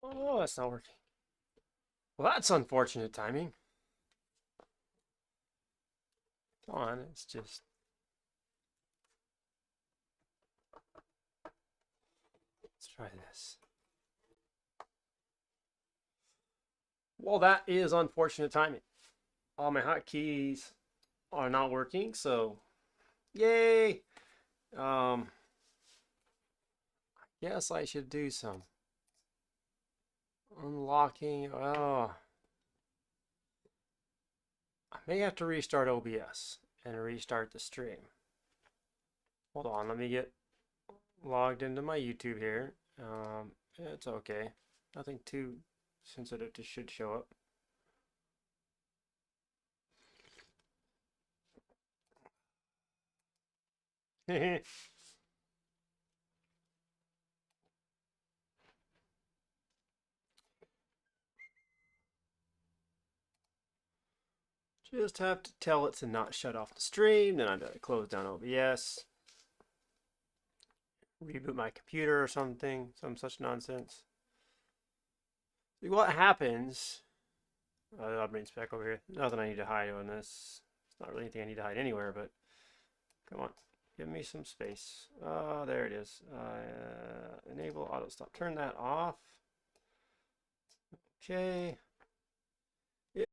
Oh, that's not working. Well, that's unfortunate timing. Come on, it's just. Let's try this. Well, that is unfortunate timing. All my hotkeys are not working, so yay. Um, Guess I should do some unlocking. Oh, I may have to restart OBS and restart the stream. Hold on, let me get logged into my YouTube here. It's okay. Nothing too sensitive to should show up. Just have to tell it to not shut off the stream. Then I gotta close down OBS, reboot my computer or something, some such nonsense. See what happens. I'll bring this back over here. Nothing I need to hide on this. It's not really anything I need to hide anywhere, but come on, give me some space. There it is. Enable auto stop. Turn that off. Okay. Yeah.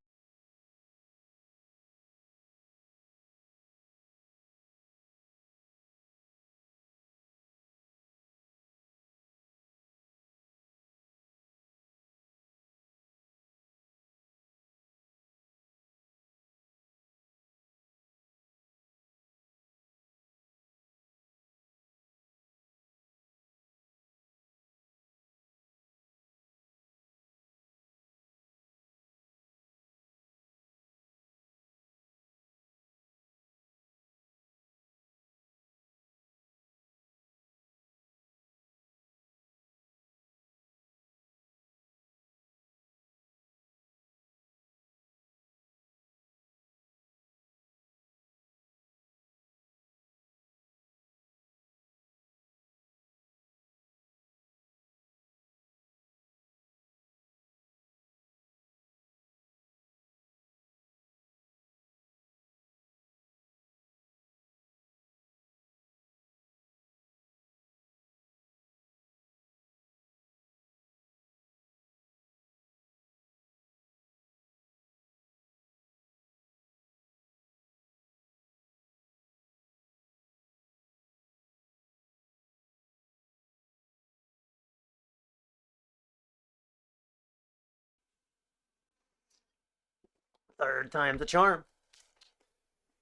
Third time's the charm.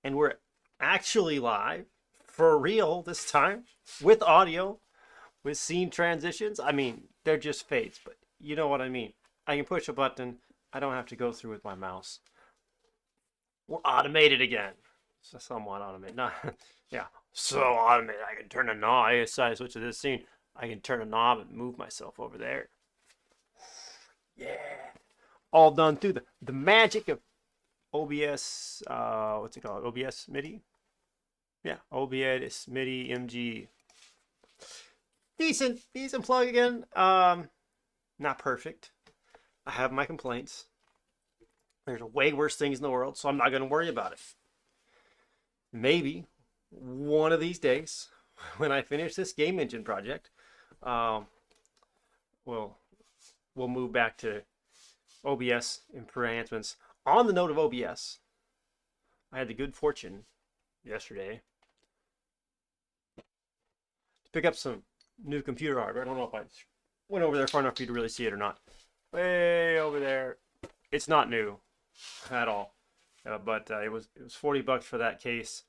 And we're actually live for real this time with audio, with scene transitions. I mean, they're just fades, but you know what I mean. I can push a button. I don't have to go through with my mouse. We're automated again. So somewhat automated. Not, yeah, so automated. I can turn a knob. I decided to switch to this scene. I can turn a knob and move myself over there. Yeah. All done through the magic of OBS. What's it called? OBS MIDI. Yeah, OBS MIDI MG. Decent plug again. Not perfect. I have my complaints. There's way worse things in the world, so I'm not gonna worry about it. Maybe one of these days, when I finish this game engine project, um, we'll we'll move back to OBS enhancements. On the note of OBS, I had the good fortune yesterday to pick up some new computer hardware. I don't know if I went over there far enough for you to really see it or not. Way over there. It's not new at all, but it was $40 for that case,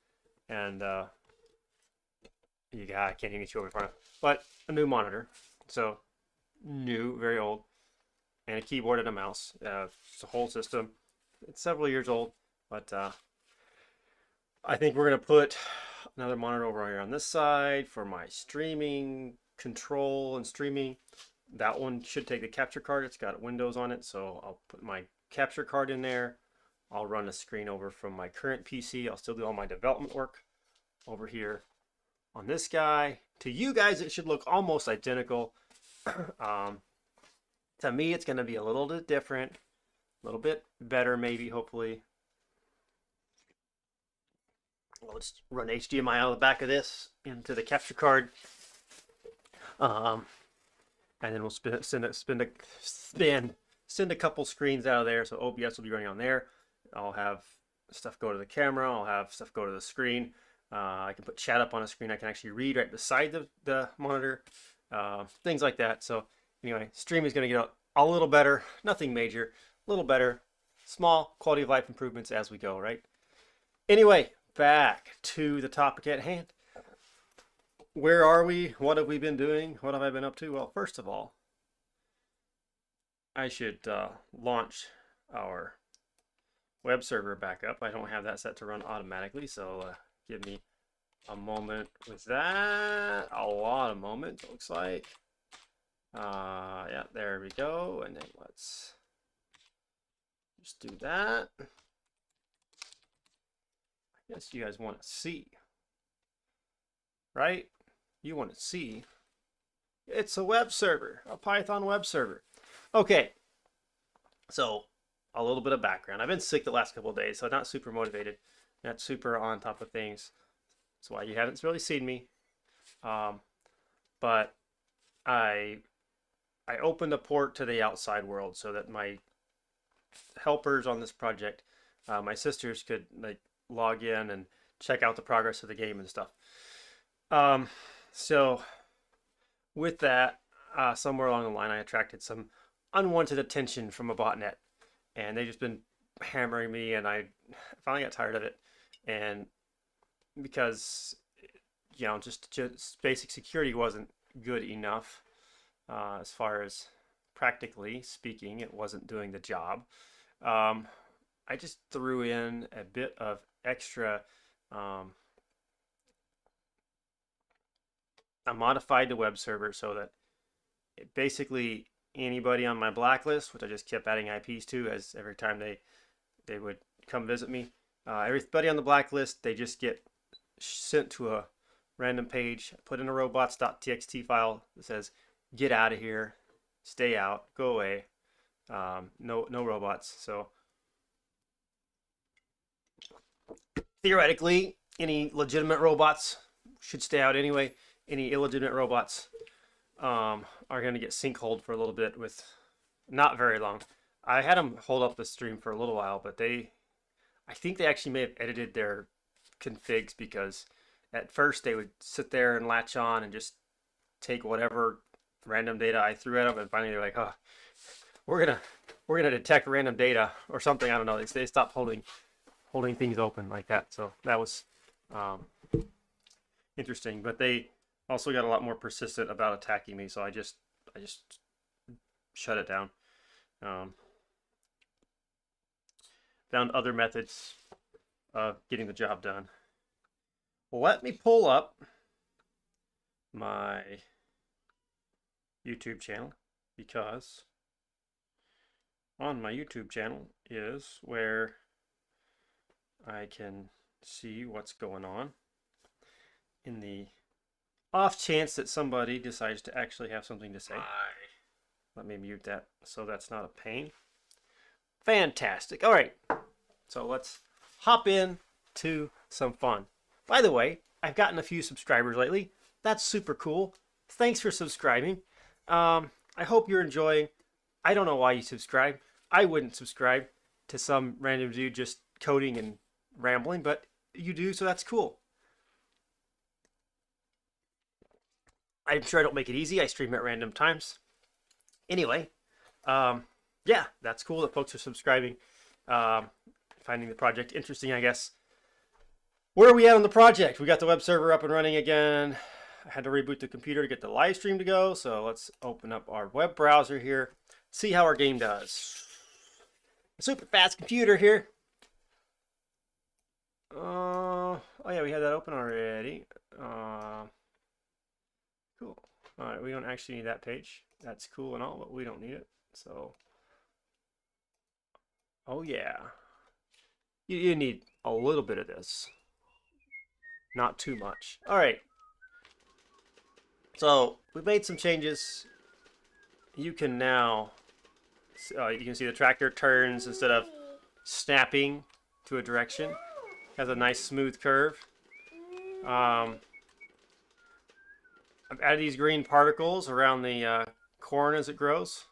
and I can't even get you over far enough. But a new monitor, so new, very old, and a keyboard and a mouse. It's a whole system. It's several years old, but I think we're gonna put another monitor over here on this side for my streaming control and streaming. That one should take the capture card. It's got Windows on it, so I'll put my capture card in there. I'll run a screen over from my current PC. I'll still do all my development work over here on this guy. To you guys, it should look almost identical. To me, it's going to be a little bit different, a little bit better, maybe, hopefully. Let's run HDMI out of the back of this into the capture card. And then we'll send a couple screens out of there. So OBS will be running on there. I'll have stuff go to the camera. I'll have stuff go to the screen. I can put chat up on a screen. I can actually read right beside the monitor. Things like that. So anyway, stream is going to get a little better. Nothing major. A little better. Small quality of life improvements as we go, right? Anyway, back to the topic at hand. Where are we? What have we been doing? What have I been up to? Well, first of all, I should launch our web server back up. I don't have that set to run automatically, so give me a moment with that. A lot of moments, looks like. Yeah, there we go. And then let's just do that. I guess you guys want to see, right? You want to see. It's a web server, a Python web server. Okay, so a little bit of background. I've been sick the last couple of days, so I'm not super motivated, not super on top of things. That's why you haven't really seen me. But I opened a port to the outside world so that my helpers on this project, my sisters, could like log in and check out the progress of the game and stuff. So with that, somewhere along the line, I attracted some unwanted attention from a botnet, and they've just been hammering me, and I finally got tired of it. And because, you know, just basic security wasn't good enough, as far as practically speaking, it wasn't doing the job. I just threw in a bit of extra. I modified the web server so that basically anybody on my blacklist, which I just kept adding IPs to as every time they would come visit me, everybody on the blacklist, they just get sent to a random page, put in a robots.txt file that says get out of here, stay out, go away, no robots. So theoretically, any legitimate robots should stay out anyway. Any illegitimate robots are going to get sinkholed for a little bit, with not very long. I had them hold up the stream for a little while, but I think they actually may have edited their configs, because at first they would sit there and latch on and just take whatever random data I threw at them, and finally they're like, oh, we're gonna detect random data or something. I don't know. They stopped holding things open like that. So that was interesting, but they also got a lot more persistent about attacking me, so I just shut it down. Found other methods of getting the job done. Let me pull up my YouTube channel, because on my YouTube channel is where I can see what's going on, in the off chance that somebody decides to actually have something to say. Let me mute that so that's not a pain. Fantastic. All right, so let's hop in to some fun. By the way, I've gotten a few subscribers lately. That's super cool. Thanks for subscribing. I hope you're enjoying. I don't know why you subscribe. I wouldn't subscribe to some random dude just coding and rambling, but you do, so that's cool. I'm sure I don't make it easy. I stream at random times. Anyway, yeah, that's cool that folks are subscribing, finding the project interesting, I guess. Where are we at on the project? We got the web server up and running again. I had to reboot the computer to get the live stream to go, so let's open up our web browser here, see how our game does. A super fast computer here. Oh yeah, we had that open already. Cool. All right, we don't actually need that page. That's cool and all, but we don't need it. So, oh yeah, you need a little bit of this, not too much. All right. So we made some changes. You can now You can see the tractor turns instead of snapping to a direction. Has a nice smooth curve. I've added these green particles around the corn as it grows.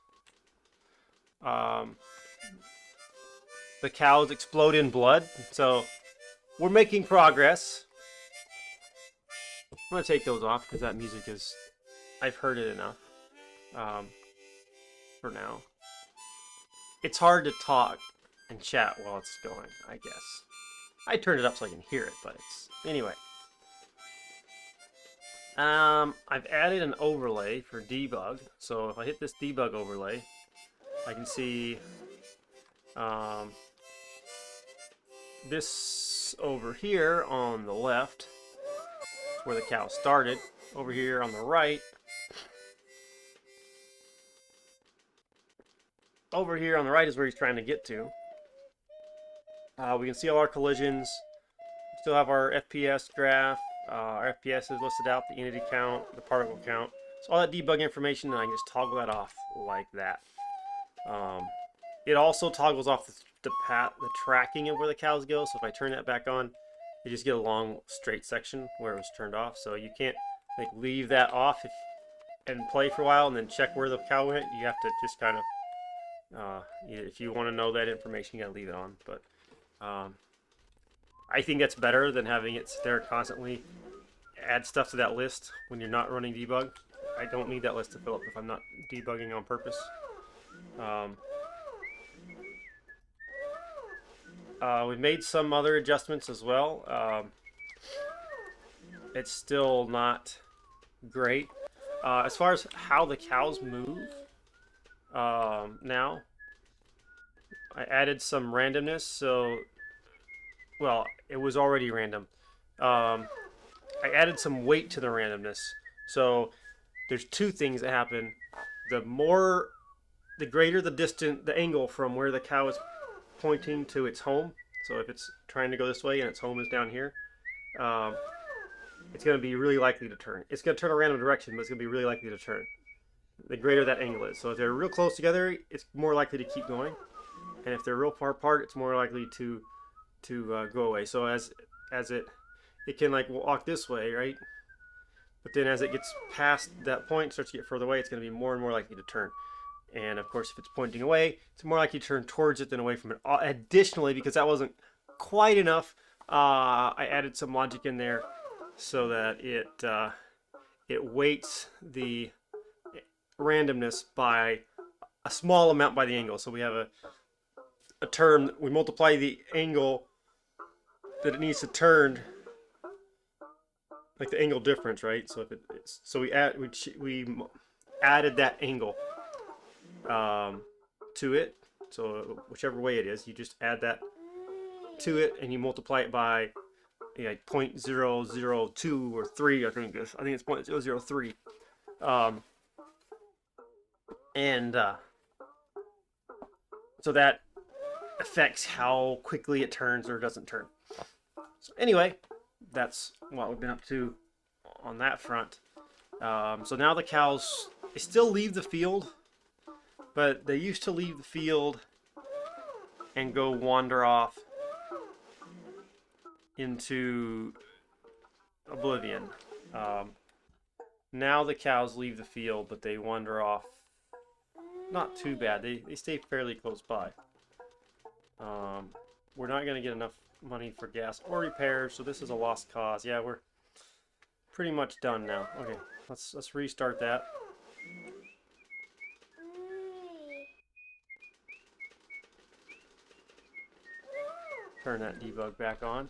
The cows explode in blood, so we're making progress. I'm gonna take those off because that music is, I've heard it enough for now. It's hard to talk and chat while it's going, I guess. I turned it up so I can hear it, but it's, anyway. I've added an overlay for debug, so if I hit this debug overlay, I can see this over here on the left, where the cow started. Over here on the right. Over here on the right is where he's trying to get to. We can see all our collisions. We still have our FPS graph. Our FPS is listed out, the entity count, the particle count. So all that debug information, and I can just toggle that off like that. It also toggles off the tracking of where the cows go. So if I turn that back on, you just get a long straight section where it was turned off. So you can't like leave that off and play for a while and then check where the cow went. You have to just kind of, if you want to know that information, you gotta leave it on. But I think that's better than having it sit there constantly add stuff to that list when you're not running debug. I don't need that list to fill up if I'm not debugging on purpose. We've made some other adjustments as well. It's still not great. As far as how the cows move, now, I added some randomness, so, well, it was already random. I added some weight to the randomness. So, there's two things that happen. The greater the angle from where the cow is pointing to its home. So if it's trying to go this way and its home is down here, it's going to be really likely to turn. It's going to turn a random direction, but it's going to be really likely to turn. The greater that angle is. So if they're real close together, it's more likely to keep going. And if they're real far apart, it's more likely to go away. So as it can like walk this way, right? But then as it gets past that point, starts to get further away, it's going to be more and more likely to turn. And of course, if it's pointing away, it's more likely to turn towards it than away from it. Additionally, because that wasn't quite enough, I added some logic in there so that it weights the randomness by a small amount by the angle. So we have a term, we multiply the angle that it needs to turn, like the angle difference, right? So if we added that angle to it. So whichever way it is, you just add that to it and you multiply it by like 0.002 or 3. I think it's 0.003. So that affects how quickly it turns or doesn't turn. So anyway, that's what we've been up to on that front. So now the cows, they still leave the field, but they used to leave the field and go wander off into oblivion. Now the cows leave the field, but they wander off not too bad. They stay fairly close by. We're not going to get enough money for gas or repairs, so this is a lost cause. Yeah, we're pretty much done now. Okay, let's restart that. Turn that debug back on.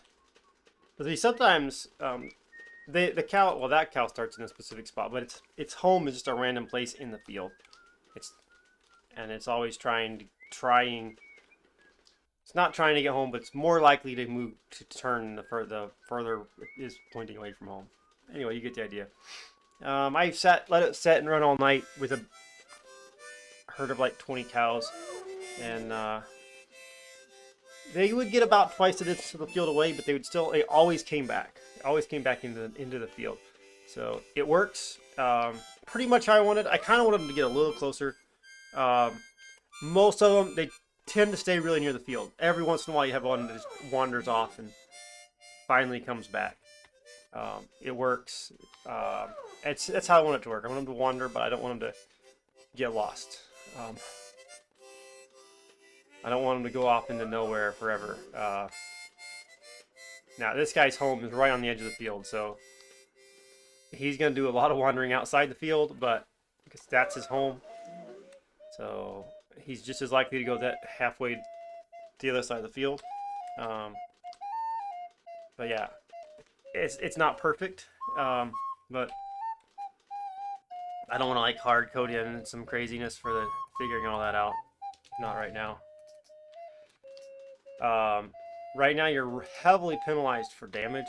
But see, sometimes the cow, well, that cow starts in a specific spot, but its home is just a random place in the field. It's always trying. It's not trying to get home, but it's more likely to move to turn the further it is pointing away from home. Anyway, you get the idea. I let it set and run all night with a herd of like 20 cows, and they would get about twice the distance of the field away, but they always came back. Always came back into the field. So it works. Pretty much how I wanted. I kind of wanted them to get a little closer. Most of them, they tend to stay really near the field. Every once in a while, you have one that just wanders off and finally comes back. It works. That's how I want it to work. I want them to wander, but I don't want them to get lost. I don't want them to go off into nowhere forever. Now, this guy's home is right on the edge of the field, so he's going to do a lot of wandering outside the field, but because that's his home, so he's just as likely to go that halfway to the other side of the field. But yeah, it's not perfect, but I don't want to like hard code in some craziness for the figuring all that out. Not right now. Right now you're heavily penalized for damage.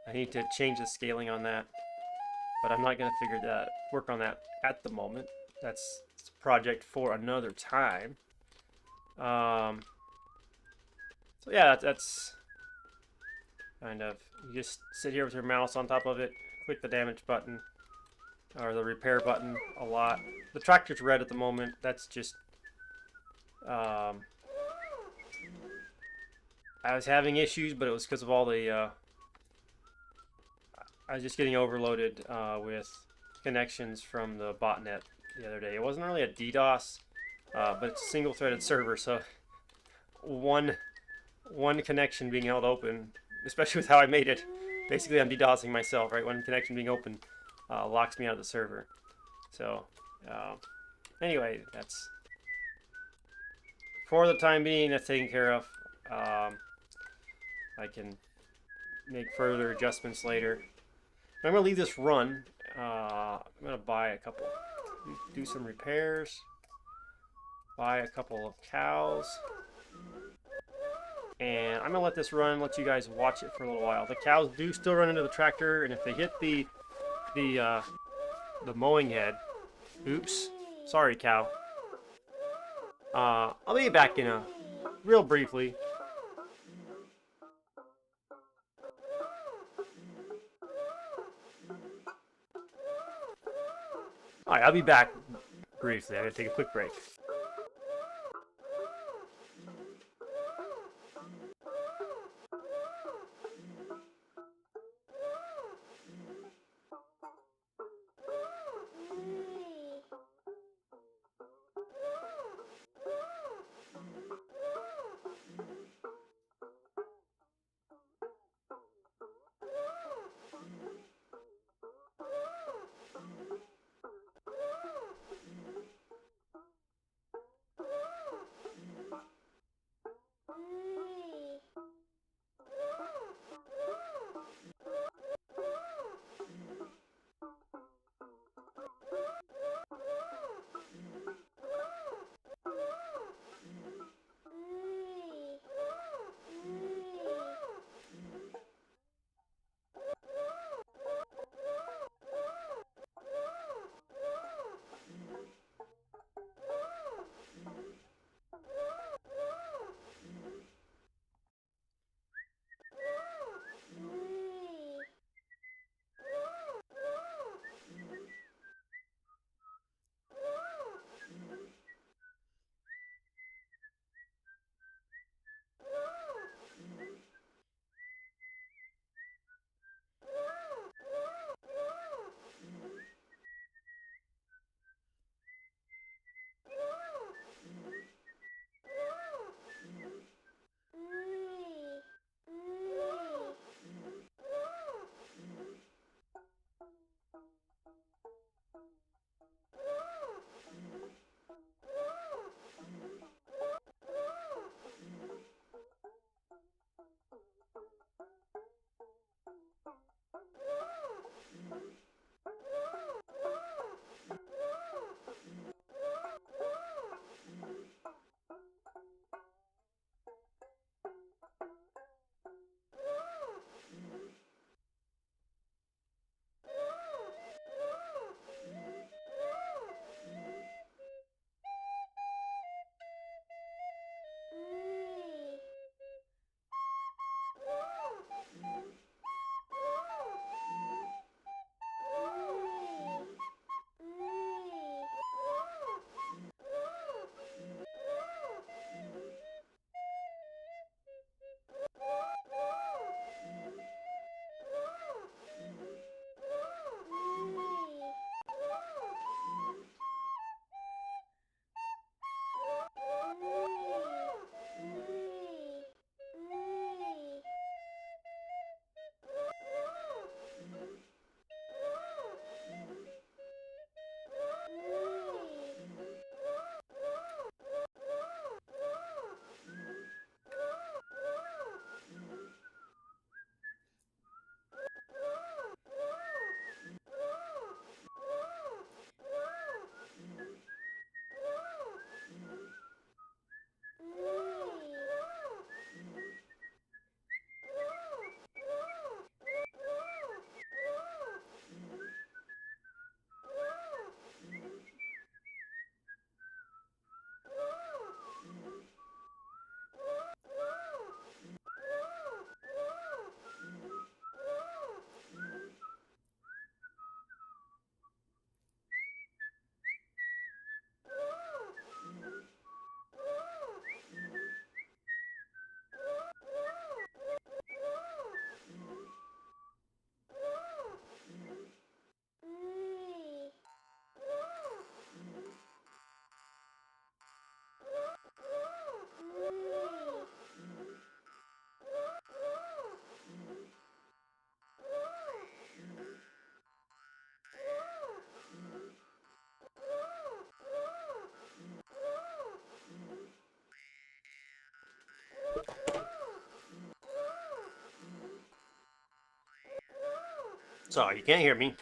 I need to change the scaling on that, but I'm not going to work on that at the moment. That's a project for another time. So yeah, that's kind of, you just sit here with your mouse on top of it, click the damage button or the repair button a lot. The tractor's red at the moment. That's just I was having issues, but it was because of all the I was just getting overloaded with connections from the botnet the other day. It wasn't really a DDoS, but it's a single-threaded server, so one connection being held open, especially with how I made it, basically I'm DDoSing myself, right? One connection being open locks me out of the server. So anyway, that's for the time being, that's taken care of. I can make further adjustments later. I'm gonna leave this run. I'm gonna buy a couple, do some repairs, buy a couple of cows, and I'm gonna let this run. Let you guys watch it for a little while. The cows do still run into the tractor, and if they hit the mowing head, oops, sorry cow. I'll be back in a real briefly. Alright, I'll be back briefly. I gotta take a quick break. Sorry, you can't hear me.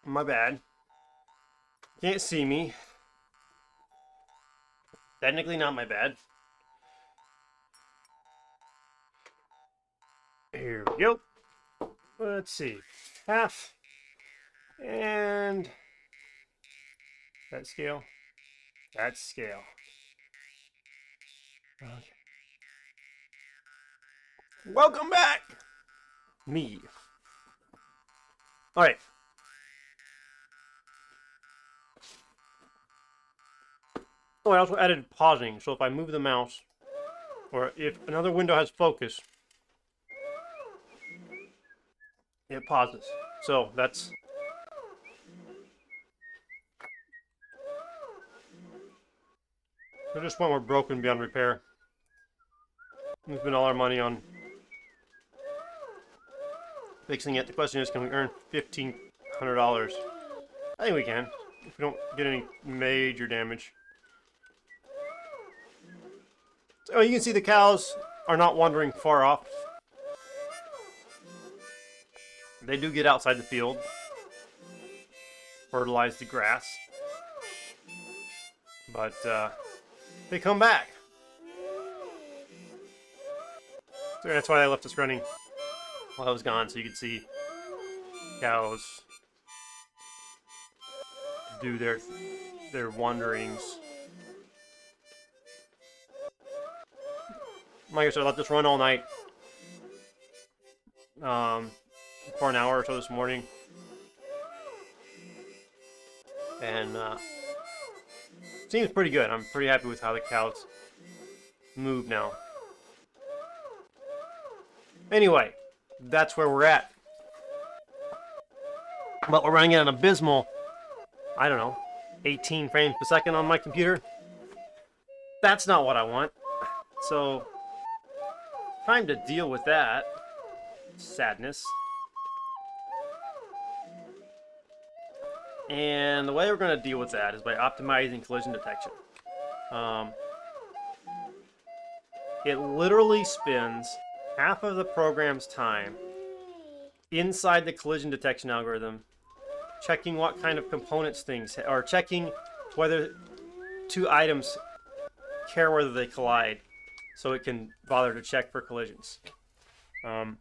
My bad. Can't see me. Technically not my bad. Here we go. Let's see. Half. And that scale. That's scale. Okay. Welcome back! Me. Alright. Oh, I also added pausing, so if I move the mouse, or if another window has focus, it pauses. So that's... At this point, we're broken beyond repair. We spent all our money on fixing it. The question is, can we earn $1,500? I think we can, if we don't get any major damage. So you can see the cows are not wandering far off. They do get outside the field, fertilize the grass, but they come back. So that's why I left us running while I was gone, so you could see cows do their wanderings. Like I said, I let this run all night. For an hour or so this morning. And seems pretty good. I'm pretty happy with how the cows move now. Anyway, that's where we're at. But we're running at an abysmal, I don't know, 18 frames per second on my computer. That's not what I want. So, time to deal with that sadness. And the way we're going to deal with that is by optimizing collision detection. It literally spends half of the program's time inside the collision detection algorithm, checking what kind of components things, or checking whether two items care whether they collide, so it can bother to check for collisions. I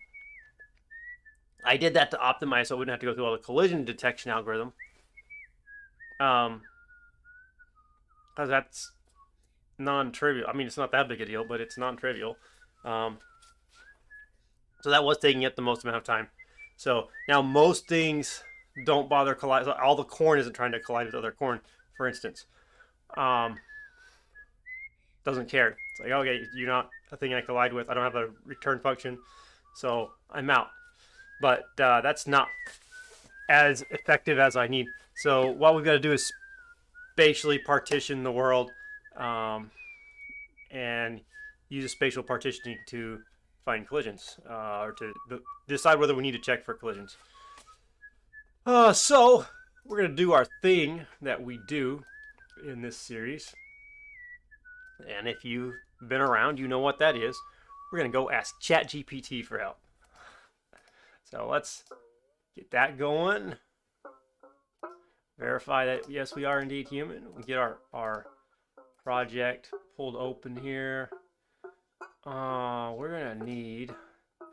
did that to optimize so I wouldn't have to go through all the collision detection algorithm. Because that's non-trivial. I mean, it's not that big a deal, but it's non-trivial. So that was taking it the most amount of time. So now most things don't bother collide. All the corn isn't trying to collide with other corn, for instance. Doesn't care. It's like, okay, you're not a thing I collide with. I don't have a return function, so I'm out. But that's not as effective as I need. So what we've got to do is spatially partition the world and use a spatial partitioning to find collisions, or to decide whether we need to check for collisions. So we're going to do our thing that we do in this series. And if you've been around, you know what that is. We're going to go ask ChatGPT for help. So let's get that going. Verify that, yes, we are indeed human. We get our project pulled open here. We're going to need... I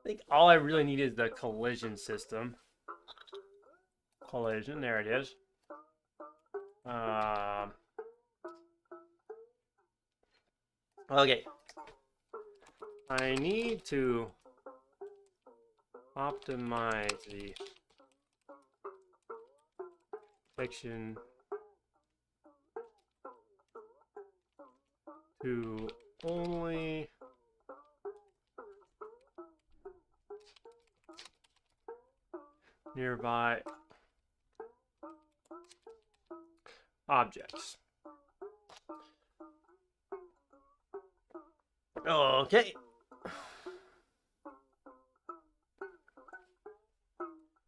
think all I really need is the collision system. Collision, there it is. Okay. I need to optimize the section to only nearby objects. Okay.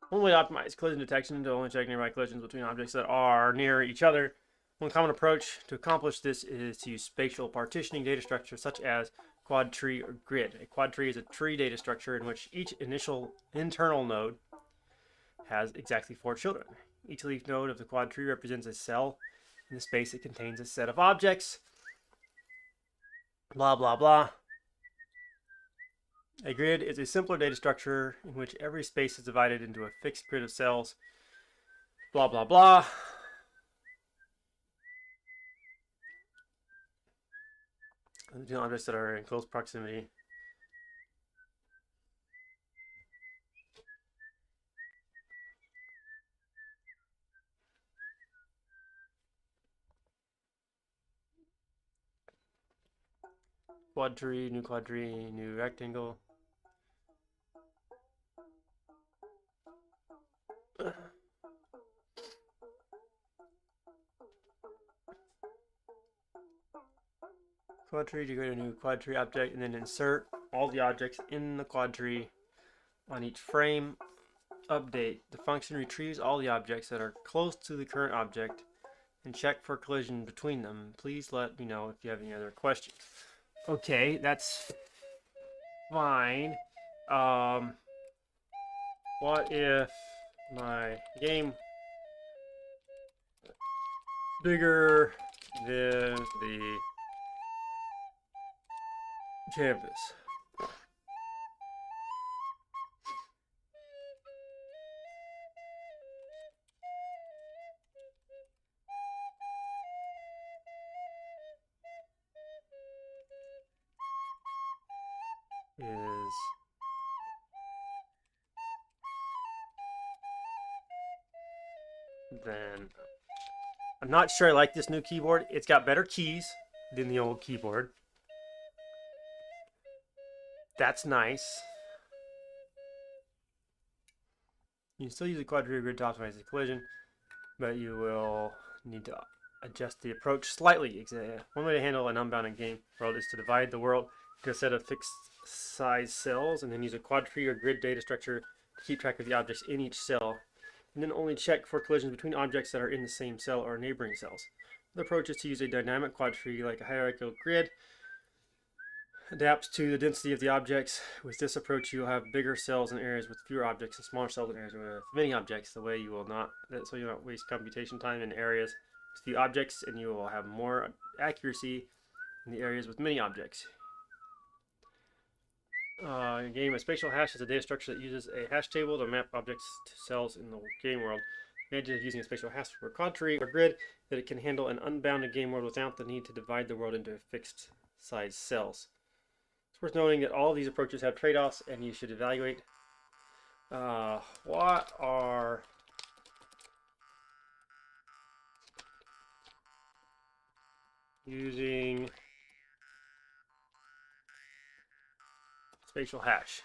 One way to optimize collision detection to only check nearby collisions between objects that are near each other. One common approach to accomplish this is to use spatial partitioning data structures such as quad tree or grid. A quad tree is a tree data structure in which each initial internal node has exactly 4 children. Each leaf node of the quad tree represents a cell in the space it contains a set of objects. Blah, blah, blah. A grid is a simpler data structure in which every space is divided into a fixed grid of cells. Blah, blah, blah. Objects that are in close proximity. Quad tree, new rectangle. Quad tree, you go to a new quad tree object and then insert all the objects in the quad tree on each frame. Update. The function retrieves all the objects that are close to the current object and check for collision between them. Please let me know if you have any other questions. Okay, that's fine. What if my game bigger than the canvas? Is then I'm not sure I like this new keyboard. It's got better keys than the old keyboard. That's nice. You can still use the quadrilateral grid to optimize the collision, but you will need to adjust the approach slightly. One way to handle an unbounded game world is to divide the world into a set of fixed size cells and then use a quad tree or grid data structure to keep track of the objects in each cell, and then only check for collisions between objects that are in the same cell or neighboring cells. The approach is to use a dynamic quad tree like a hierarchical grid. Adapts to the density of the objects. With this approach, you'll have bigger cells in areas with fewer objects and smaller cells in areas with many objects. So you will not waste computation time in areas with few objects, and you will have more accuracy in the areas with many objects. Game, a spatial hash is a data structure that uses a hash table to map objects to cells in the game world. The advantage of using a spatial hash for a quad tree or grid that it can handle an unbounded game world without the need to divide the world into fixed size cells. It's worth noting that all of these approaches have trade-offs, and you should evaluate what are using spatial hash.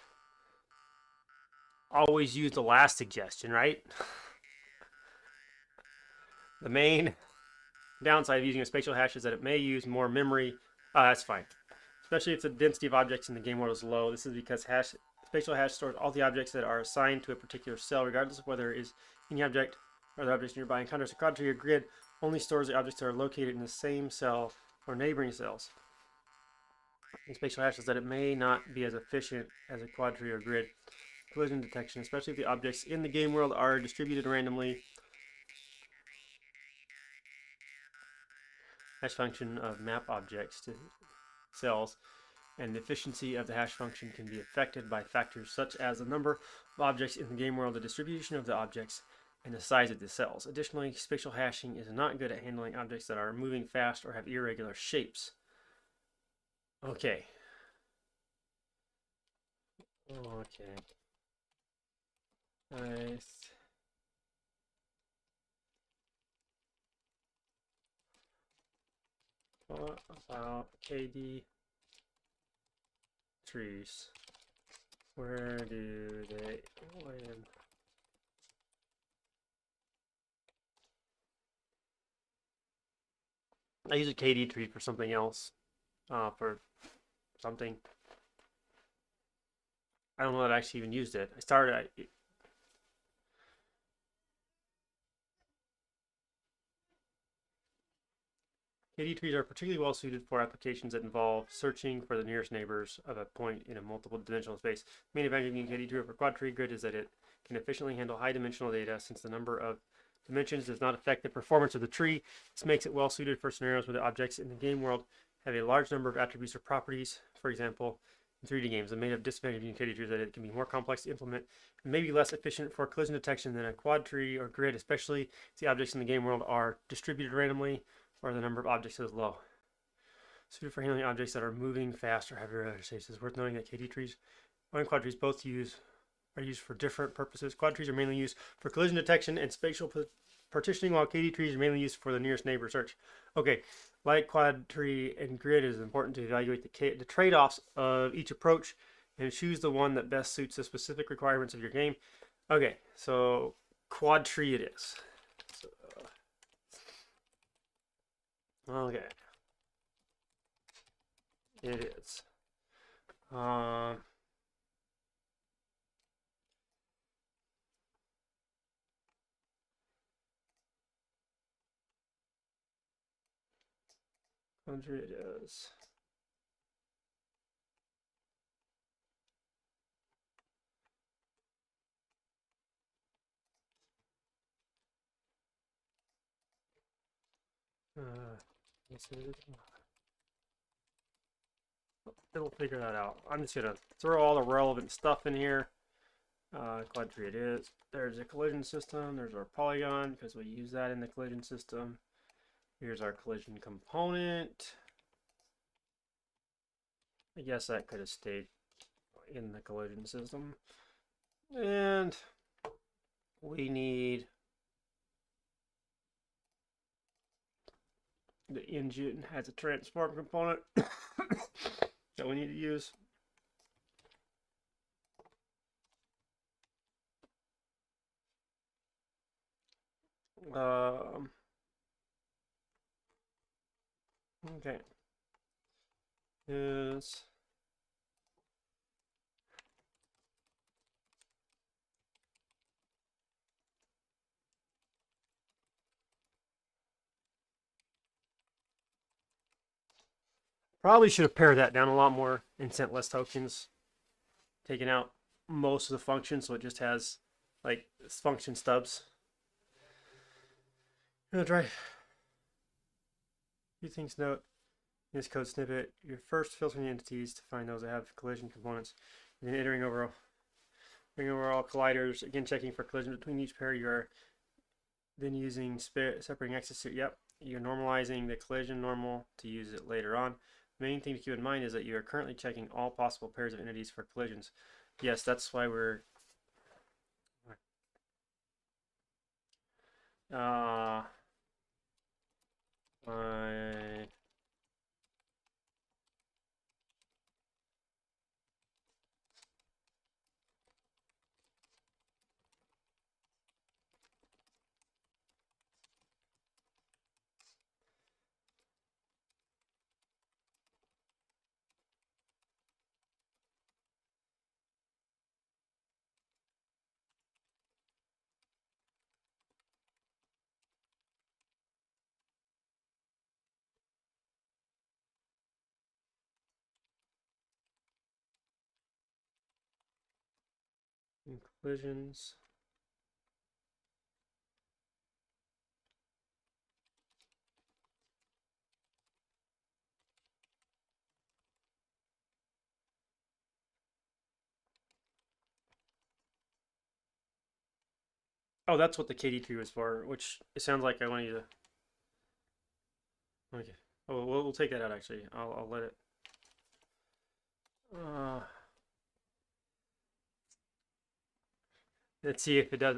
Always use the last suggestion, right? The main downside of using a spatial hash is that it may use more memory. That's fine. Especially if the density of objects in the game world is low. This is because spatial hash stores all the objects that are assigned to a particular cell, regardless of whether it is any object or other objects nearby. In contrast, a quad tree or grid only stores the objects that are located in the same cell or neighboring cells. The spatial hash is that it may not be as efficient as a quad tree or grid collision detection, especially if the objects in the game world are distributed randomly. Hash function of map objects to cells, and the efficiency of the hash function can be affected by factors such as the number of objects in the game world, the distribution of the objects, and the size of the cells. Additionally, spatial hashing is not good at handling objects that are moving fast or have irregular shapes. Okay. Nice. What about KD trees? Where do they land? I use a KD tree for something else. For something. I don't know that I actually even used it. KD trees are particularly well suited for applications that involve searching for the nearest neighbors of a point in a multiple dimensional space. The main advantage of using KD tree over quad tree grid is that it can efficiently handle high dimensional data since the number of dimensions does not affect the performance of the tree. This makes it well suited for scenarios where the objects in the game world have a large number of attributes or properties. For example, in 3D games, the main disadvantage of using KD tree is that it can be more complex to implement and maybe less efficient for collision detection than a quad tree or grid, especially if the objects in the game world are distributed randomly or the number of objects is low. Suited for handling objects that are moving fast or heavier other states. It's worth noting that KD trees and quad trees both are used for different purposes. Quad trees are mainly used for collision detection and spatial partitioning, while KD trees are mainly used for the nearest neighbor search. Okay, like quad tree and grid, it is important to evaluate the trade-offs of each approach and choose the one that best suits the specific requirements of your game. Okay, so quad tree it is. Okay. It is. Country it is. Let's see. It'll figure that out. I'm just gonna throw all the relevant stuff in here. Quad tree it is. There's a collision system. There's our polygon because we use that in the collision system. Here's our collision component. I guess that could have stayed in the collision system. And we need the engine has a transform component that we need to use. Okay. Is probably should have pared that down a lot more and sent less tokens, taking out most of the functions so it just has like function stubs. I'm gonna try a few things. Note in this code snippet, you're first filtering the entities to find those that have collision components, and then iterating over all colliders, again checking for collision between each pair. You're then using separating axes. Yep, you're normalizing the collision normal to use it later on. The main thing to keep in mind is that you are currently checking all possible pairs of entities for collisions. Yes, that's why we're collisions. Oh, that's what the KD tree was for, which it sounds like I want you to. Okay. Oh, we'll take that out actually. I'll let it. Let's see if it does.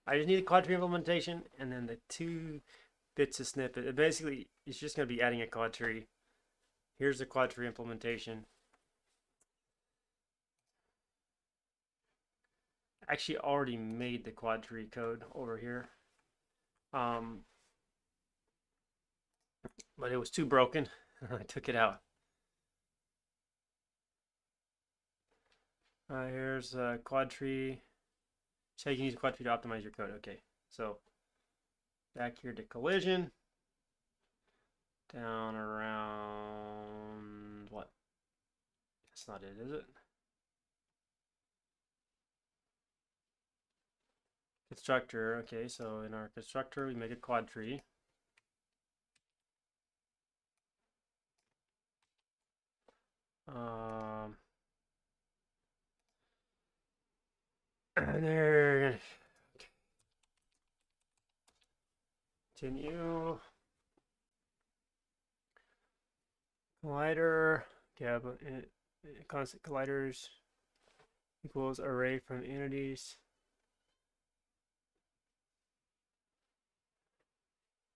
I just need a quad tree implementation and then the 2 bits of snippet. Basically, it's just going to be adding a quad tree. Here's the quad tree implementation. Actually already made the quad tree code over here. But it was too broken. I took it out. Here's a quad tree. So you can use quad tree to optimize your code. Okay, so back here to collision. down around what? That's not it, is it? Constructor. Okay, so in our constructor, we make a quad tree. And there. Continue. Collider. Yeah, but constant colliders equals array from entities.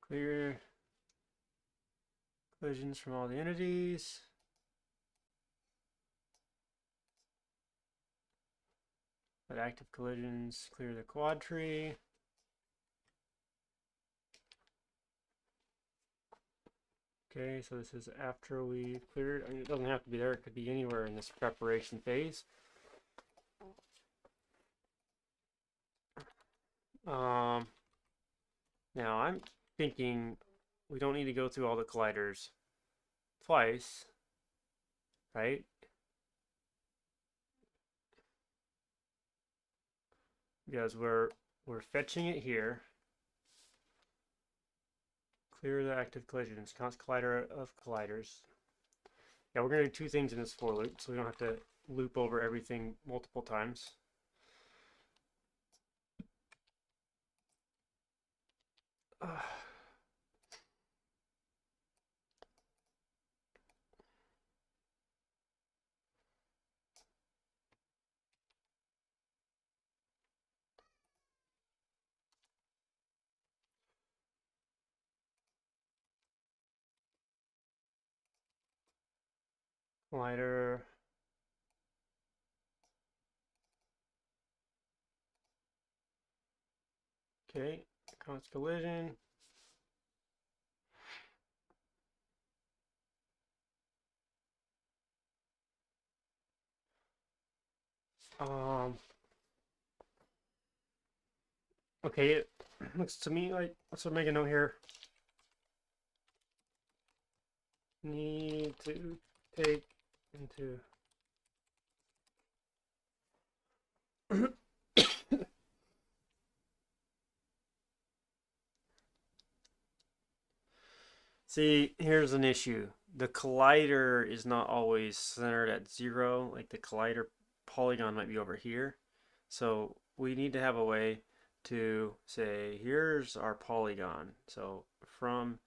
Clear collisions from all the entities. Let active collisions clear the quad tree. Okay, so this is after we cleared. I mean, it doesn't have to be there. It could be anywhere in this preparation phase. Now I'm thinking we don't need to go through all the colliders twice, right? Because we're fetching it here. Clear the active collisions, constant collider of colliders. Yeah, we're going to do two things in this for loop, so we don't have to loop over everything multiple times. Collider. Okay, constant collision. Okay, it looks to me like, let's make a note here. Need to take into See, here's an issue. The collider is not always centered at 0. Like the collider polygon might be over here. So we need to have a way to say, here's our polygon. So from,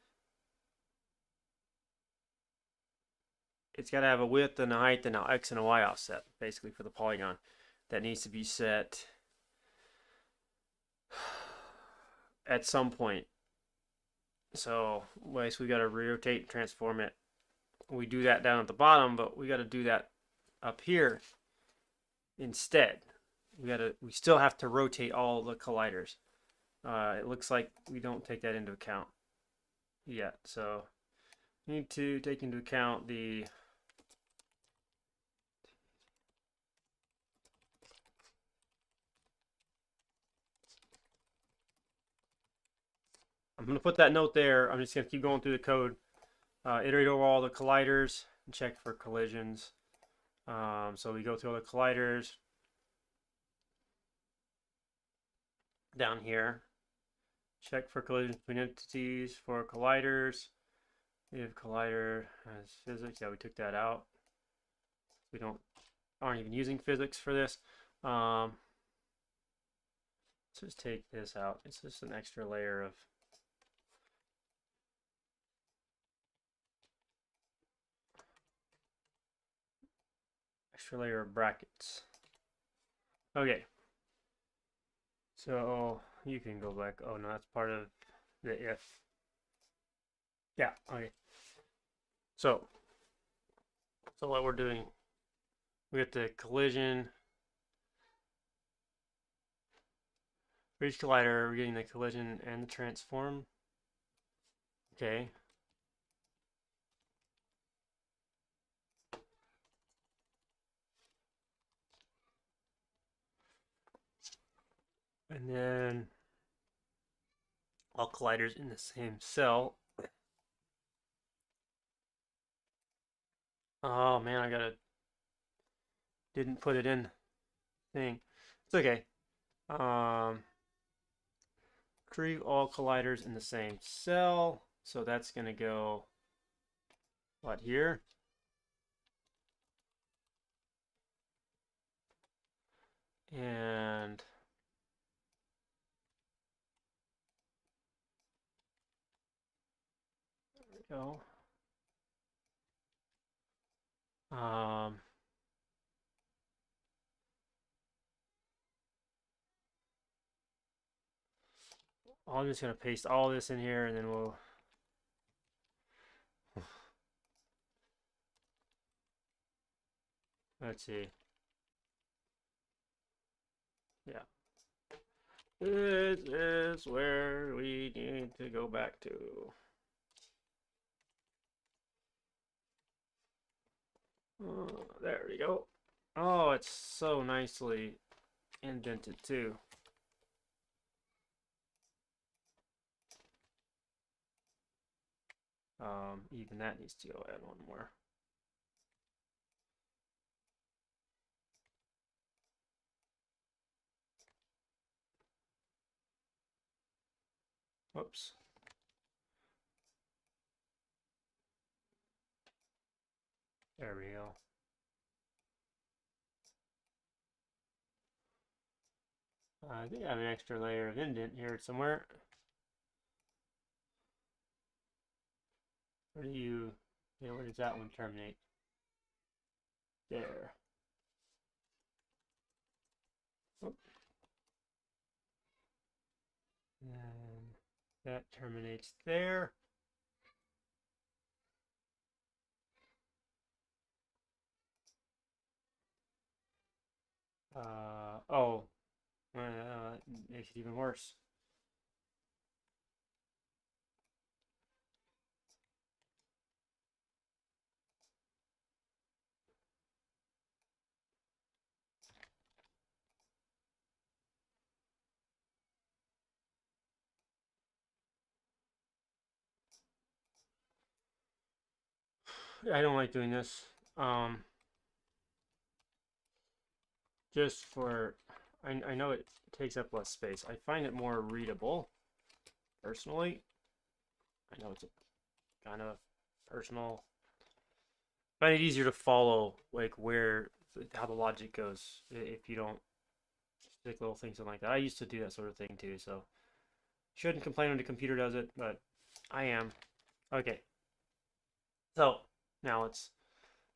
it's got to have a width and a height and an X and a Y offset, basically, for the polygon. That needs to be set at some point. So, we got to rotate and transform it. We do that down at the bottom, but we got to do that up here instead. We still have to rotate all the colliders. It looks like we don't take that into account yet. So, we need to take into account the I'm going to put that note there. I'm just going to keep going through the code. Iterate over all the colliders and check for collisions. So we go through all the colliders down here. Check for collisions between entities for colliders. If collider has physics, yeah, we took that out. We aren't even using physics for this. Let's just take this out. It's just an extra layer of brackets. Okay. So you can go back. Oh no, that's part of the if. Yeah, okay. So what we're doing, we get the collision. For each collider, we're getting the collision and the transform. Okay. And then all colliders in the same cell. Oh man, didn't put it in thing. It's okay. Um, create all colliders in the same cell. So that's gonna go what here? And there we go. Um, I'm just gonna paste all this in here and then we'll let's see. Yeah. This is where we need to go back to. There we go. Oh, it's so nicely indented too. Even that needs to go add one more. Whoops. There we go. I think I have an extra layer of indent here somewhere. Where does that one terminate? There. Oop. And that terminates there. Oh, makes it even worse. I don't like doing this. Just for, I know it takes up less space. I find it more readable, personally. I know it's a kind of personal. I find it easier to follow, like how the logic goes if you don't stick little things in like that. I used to do that sort of thing too, so shouldn't complain when the computer does it, but I am. Okay, so now let's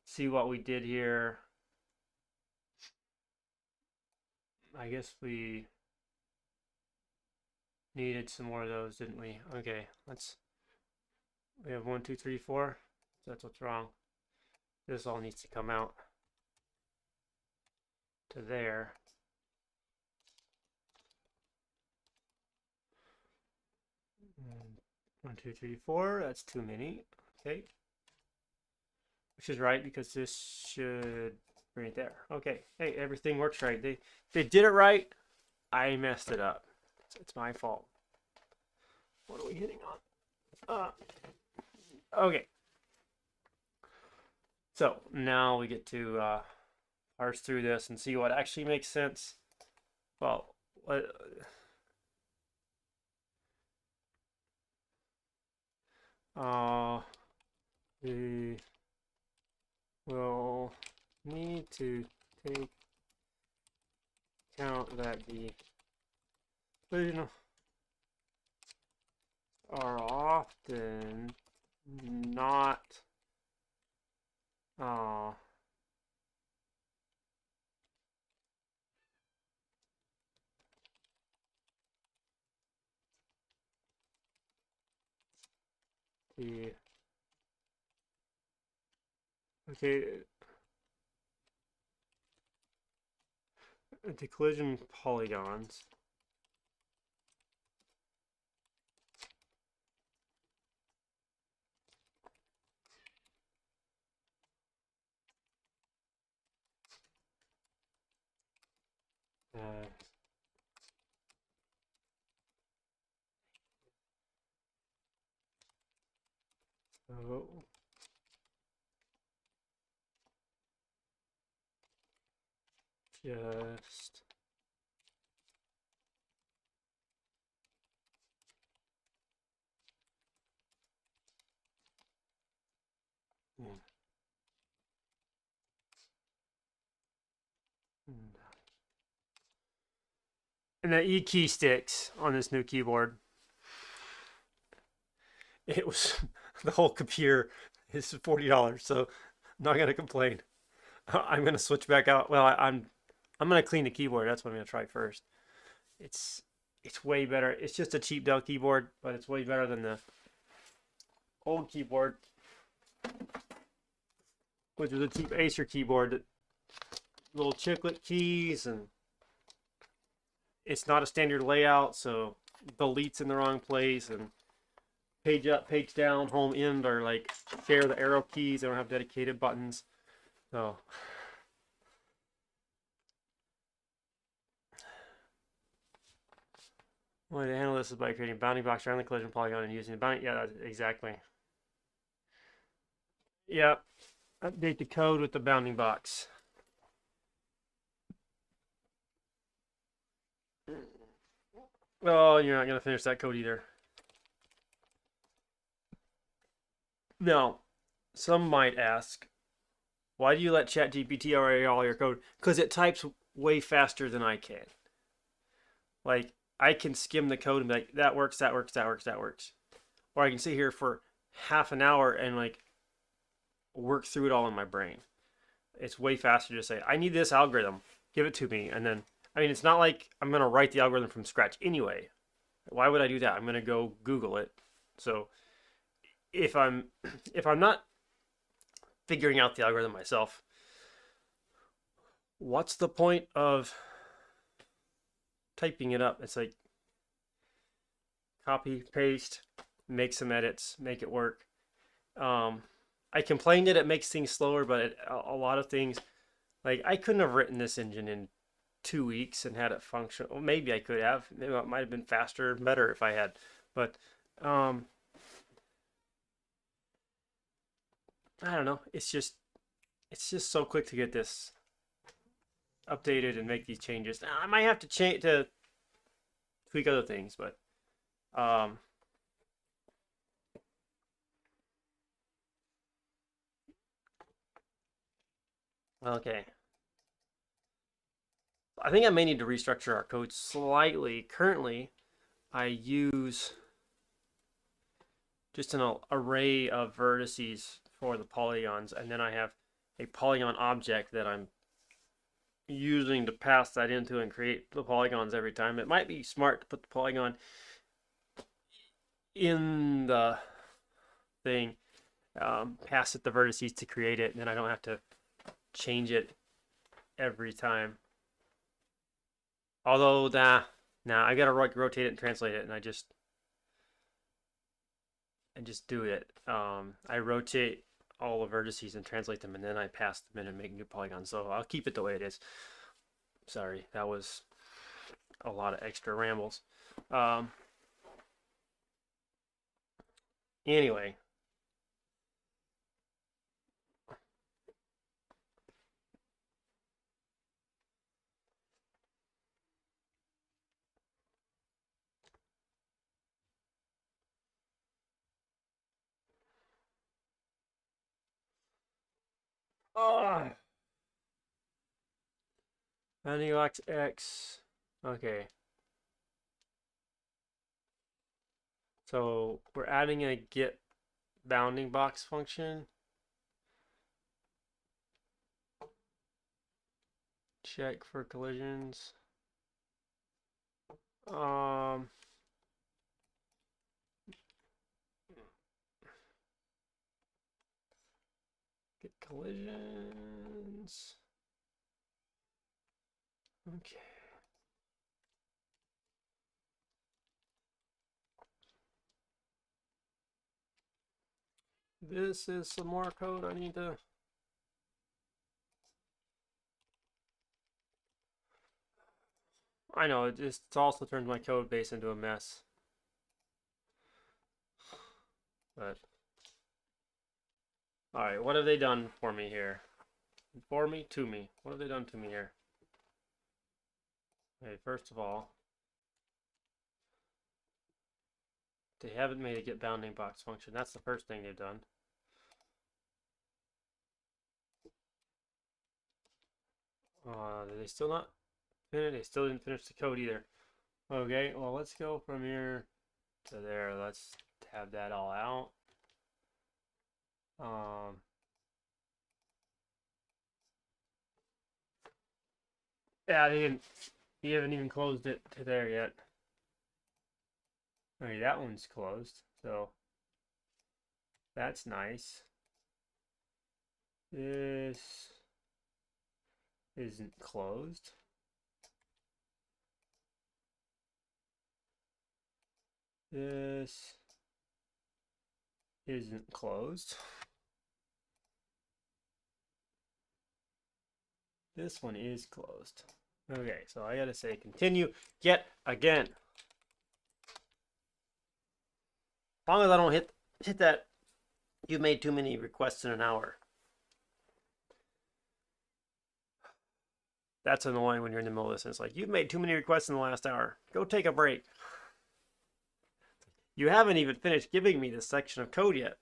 see what we did here. I guess we needed some more of those, didn't we? Okay, we have 1, 2, 3, 4. So that's what's wrong. This all needs to come out to there. And 1, 2, 3, 4. That's too many. Okay. Which is right because this should bring it there. Okay. Hey, everything works right. They did it right. I messed it up. It's my fault. What are we hitting on? Okay. So now we get to parse through this and see what actually makes sense. Well, we will need to take account that the collision are often not the okay the collision polygons uh, so Just and the E key sticks on this new keyboard. It was the whole computer is $40, so I'm not gonna complain. I'm gonna switch back out. Well, I'm gonna clean the keyboard. That's what I'm gonna try first. It's it's way better. It's just a cheap Dell keyboard, but it's way better than the old keyboard, which was a cheap Acer keyboard. Little chiclet keys, and it's not a standard layout, so delete's in the wrong place, and page up, page down, home, end are like share the arrow keys. They don't have dedicated buttons. So way to handle this is by creating a bounding box around the collision polygon and using the bounding. Yeah, exactly. Yeah, update the code with the bounding box. Oh, you're not gonna finish that code either. Now, some might ask, why do you let ChatGPT write all your code? Because it types way faster than I can. Like, I can skim the code and be like, that works, that works, that works, that works. Or I can sit here for half an hour and like work through it all in my brain. It's way faster to say, I need this algorithm, give it to me. And then, I mean, it's not like I'm going to write the algorithm from scratch anyway. Why would I do that? I'm going to go Google it. So if I'm not figuring out the algorithm myself, what's the point of typing it up? It's like copy, paste, make some edits, make it work. I complained that it makes things slower, but a lot of things, like I couldn't have written this engine in 2 weeks and had it function. Well, maybe I could have. Maybe it might have been faster, better if I had. But I don't know. It's just so quick to get this updated and make these changes. Now, I might have to change to tweak other things, but okay. I think I may need to restructure our code slightly. Currently, I use just an array of vertices for the polygons, and then I have a polygon object that I'm using to pass that into and create the polygons every time. It might be smart to put the polygon in the thing, pass it the vertices to create it, and then I don't have to change it every time. Although, nah, I gotta rotate it and translate it, and I just do it. I rotate all the vertices and translate them, and then I pass them in and make new polygons. So I'll keep it the way it is. Sorry, that was a lot of extra rambles. Anyway. Oh. Bounding X. Okay. So we're adding a get bounding box function. Check for collisions. Get collisions. Okay. This is some more code I need to. I know, it just also turns my code base into a mess. But alright, what have they done for me here? For me? To me. What have they done to me here? Okay, first of all, they haven't made a get bounding box function. That's the first thing they've done. Did they still not finish? They still didn't finish the code either. Okay, well, let's go from here to there. Let's tab that all out. Yeah, they haven't even closed it to there yet. Okay, that one's closed, so that's nice. This isn't closed. This isn't closed. This one is closed. Okay, so I gotta say continue yet again. As long as I don't hit that, you've made too many requests in an hour. That's annoying when you're in the middle of this. And it's like, you've made too many requests in the last hour. Go take a break. You haven't even finished giving me this section of code yet.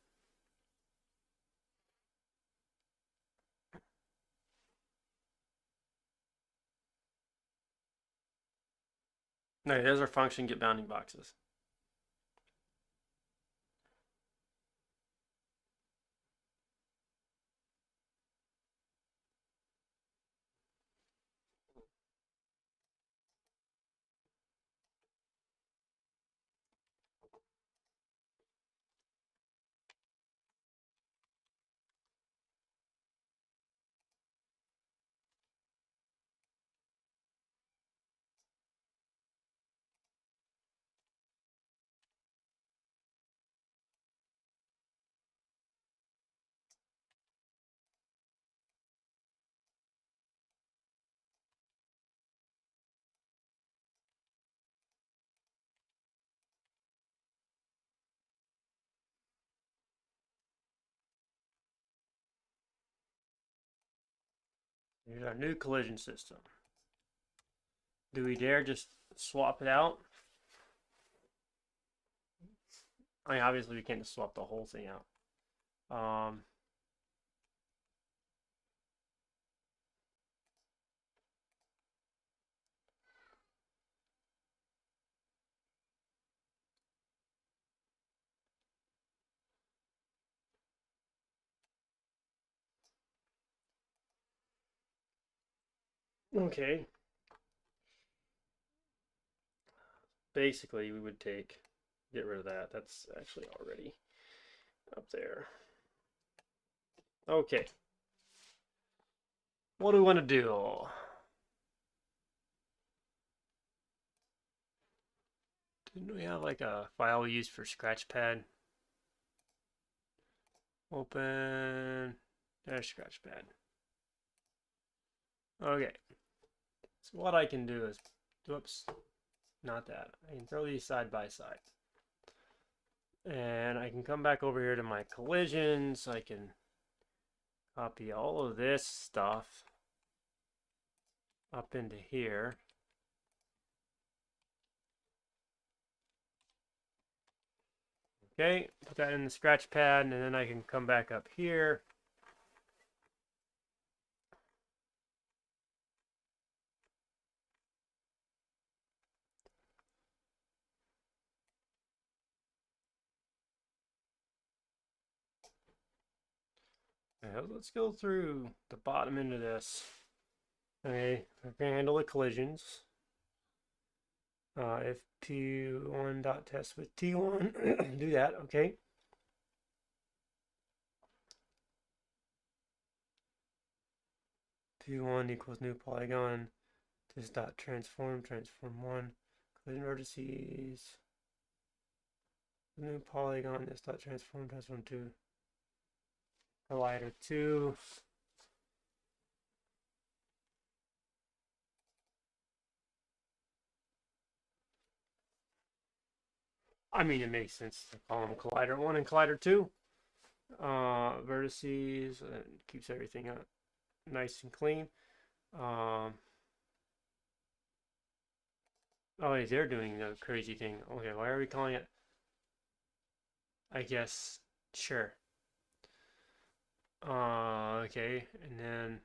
No, there's our function get bounding boxes. Here's our new collision system. Do we dare just swap it out? I mean, obviously we can't just swap the whole thing out. Okay. Basically, we would get rid of that. That's actually already up there. Okay. What do we want to do? Didn't we have like a file we used for Scratchpad? Open. There's Scratchpad. Okay. So what I can do is, whoops, not that. I can throw these side by side. And I can come back over here to my collisions. I can copy all of this stuff up into here. Okay, put that in the scratch pad, and then I can come back up here. Now, let's go through the bottom end of this. Okay, we're going to handle the collisions. If P1.test with T1, do that, okay. P1 equals new polygon. This dot transform 1. Collision vertices. New polygon, this dot transform 2. Collider 2. I mean, it makes sense to call them Collider 1 and Collider 2. Vertices, keeps everything nice and clean. Oh, wait, they're doing the crazy thing. Okay, why are we calling it? I guess, sure. Okay, and then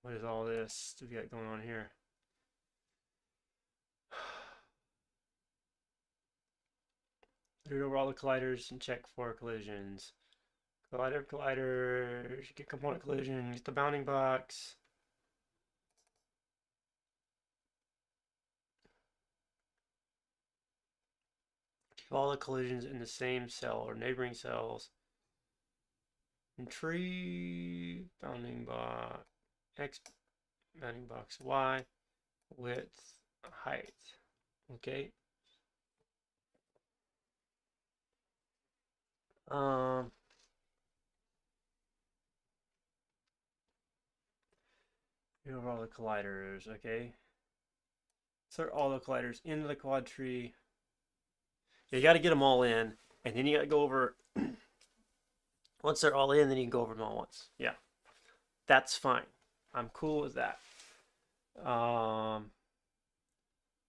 what is all this we got going on here? Read over all the colliders and check for collisions. Colliders, get component collision, get the bounding box. Keep all the collisions in the same cell or neighboring cells. And tree, bounding box, X, bounding box Y, width, height. Okay. Um, over all the colliders, okay. Insert all the colliders into the quad tree. You got to get them all in, and then you got to go over. Once they're all in, then you can go over them all once. Yeah, that's fine. I'm cool with that.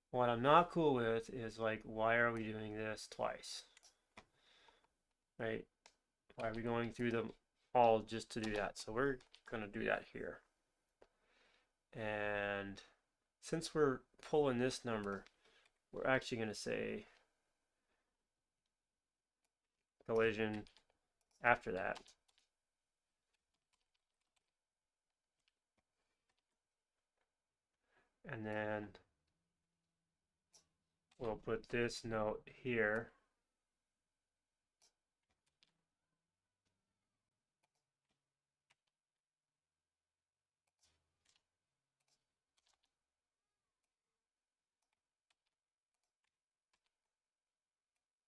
What I'm not cool with is like, why are we doing this twice? Right? Why are we going through them all just to do that? So we're gonna do that here. And since we're pulling this number, we're actually gonna say collision after that. And then we'll put this note here.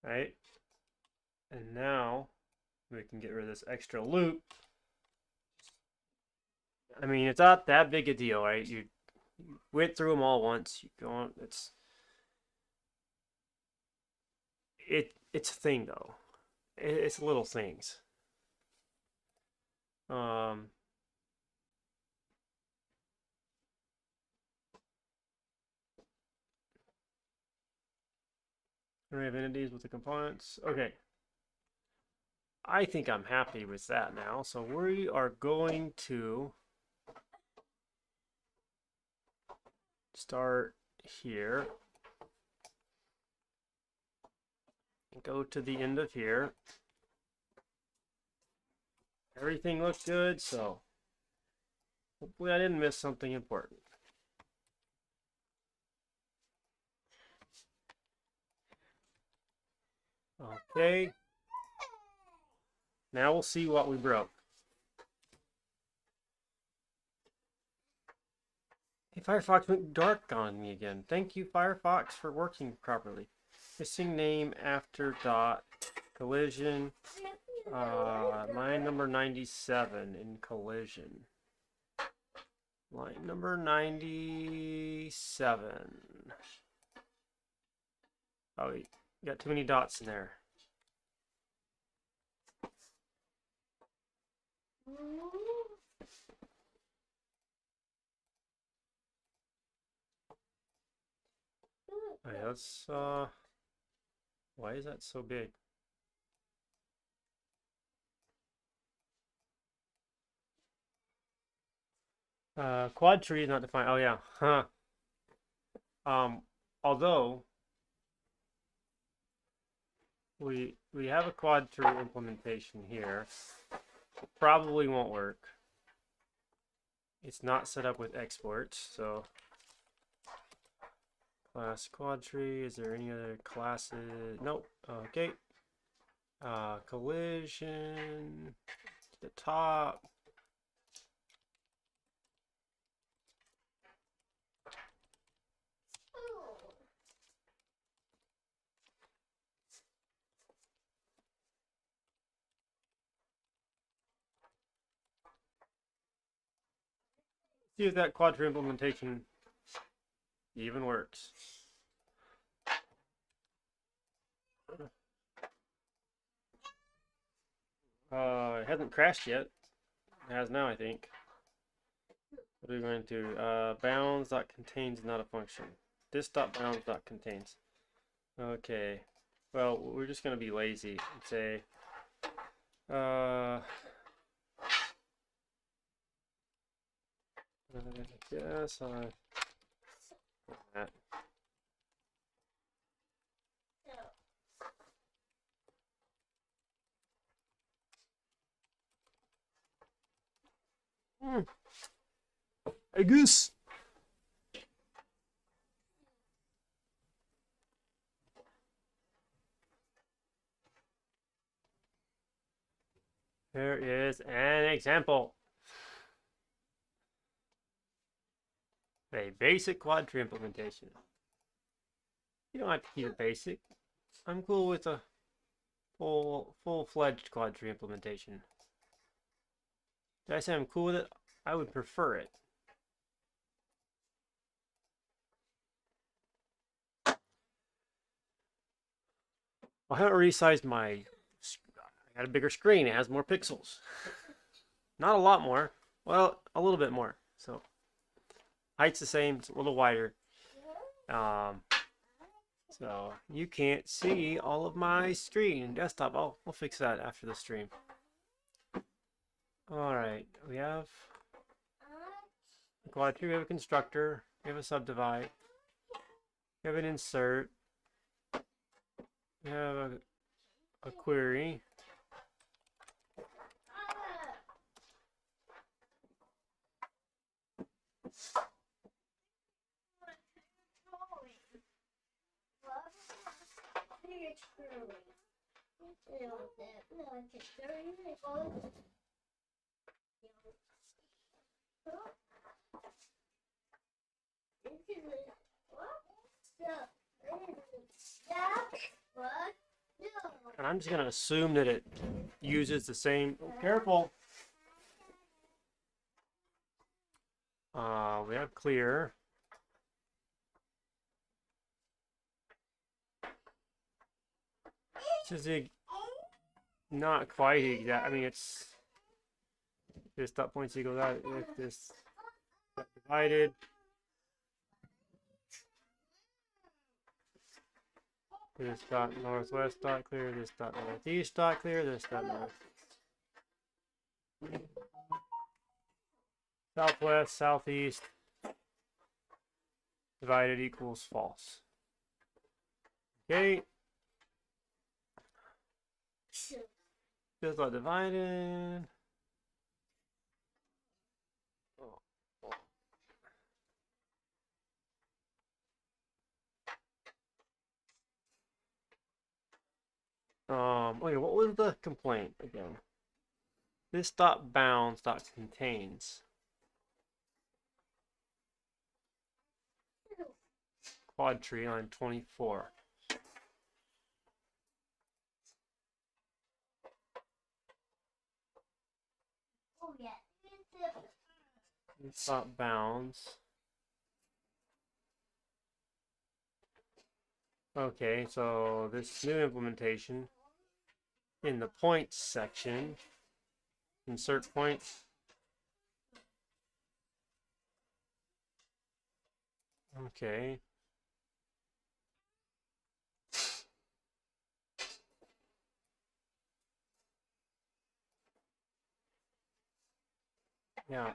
Right? And now we can get rid of this extra loop. I mean, it's not that big a deal, right? You went through them all once. You go on. It's a thing though. It's little things. Array of entities with the components. Okay. I think I'm happy with that now. So we are going to start here. Go to the end of here. Everything looks good, so hopefully I didn't miss something important. Okay. Now we'll see what we broke. Hey, Firefox went dark on me again. Thank you, Firefox, for working properly. Missing name after dot. Collision. Line number 97 in collision. Line number 97. Oh, you got too many dots in there. Okay, let's, why is that so big? Quad tree is not defined. Oh yeah, huh. Although we have a quad tree implementation here, it probably won't work. It's not set up with exports, so class quad tree. Is there any other classes? Nope. Okay. Collision to the top. See if that quad tree implementation even works. It hasn't crashed yet. It has now, I think. What are we going to? Bounds that contains not a function. This dot bounds dot contains. Okay. Well, we're just gonna be lazy and say yes, that. Hey, goose. Here is an example. A basic quad tree implementation. You don't have to keep it basic. I'm cool with a full-fledged quad tree implementation. Did I say I'm cool with it? I would prefer it. I haven't resized my. I got a bigger screen. It has more pixels. Not a lot more. Well, a little bit more. So height's the same. It's a little wider. So you can't see all of my screen desktop. We'll fix that after the stream. All right, we have a quad tree. We have a constructor. We have a subdivide. We have an insert. We have a query. And I'm just going to assume that it uses the same. Oh, careful. We have clear. This is not quite exact. I mean, it's this dot points equals that if this divided. This dot northwest dot clear, this dot northeast dot clear, this dot north. Southwest, southeast, divided equals false. Okay. This dot divided. Okay, what was the complaint again? This dot bounds dot contains. Quad tree line 24. This dot bounds. Okay, so this new implementation in the points section, insert points. Okay. Yeah.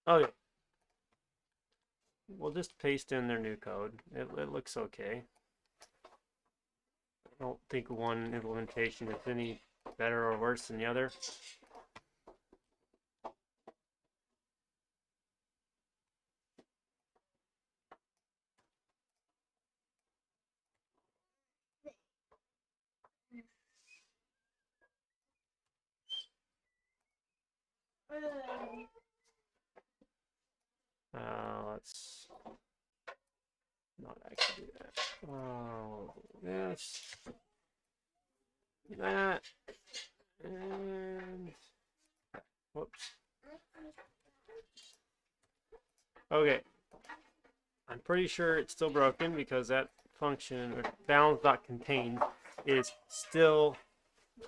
Okay. We'll just paste in their new code. It looks okay. I don't think one implementation is any better or worse than the other. Let's not actually do that. This, that, and whoops. Okay, I'm pretty sure it's still broken because that function or bounds.contain is still.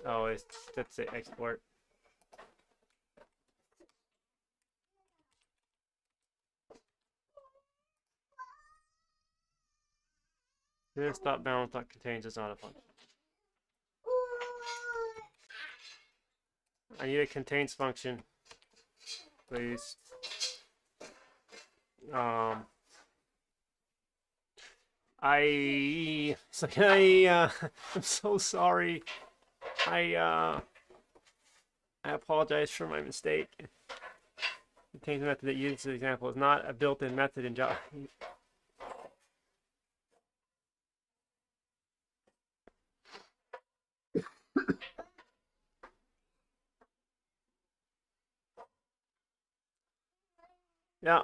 That's the export. This dot balance dot contains is not a function. I need a contains function, please. It's like I'm so sorry. I apologize for my mistake. Contains method that uses the example is not a built-in method in Java. Yeah.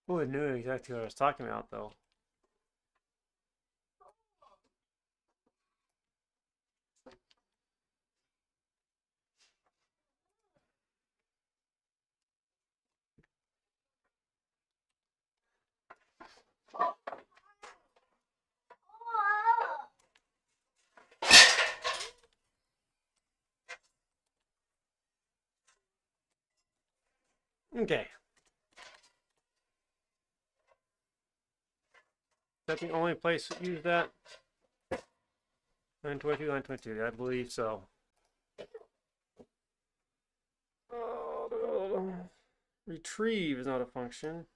Who knew exactly what I was talking about, though? Okay. Is that the only place that use that? Line 22, line 22. I believe so. Retrieve is not a function.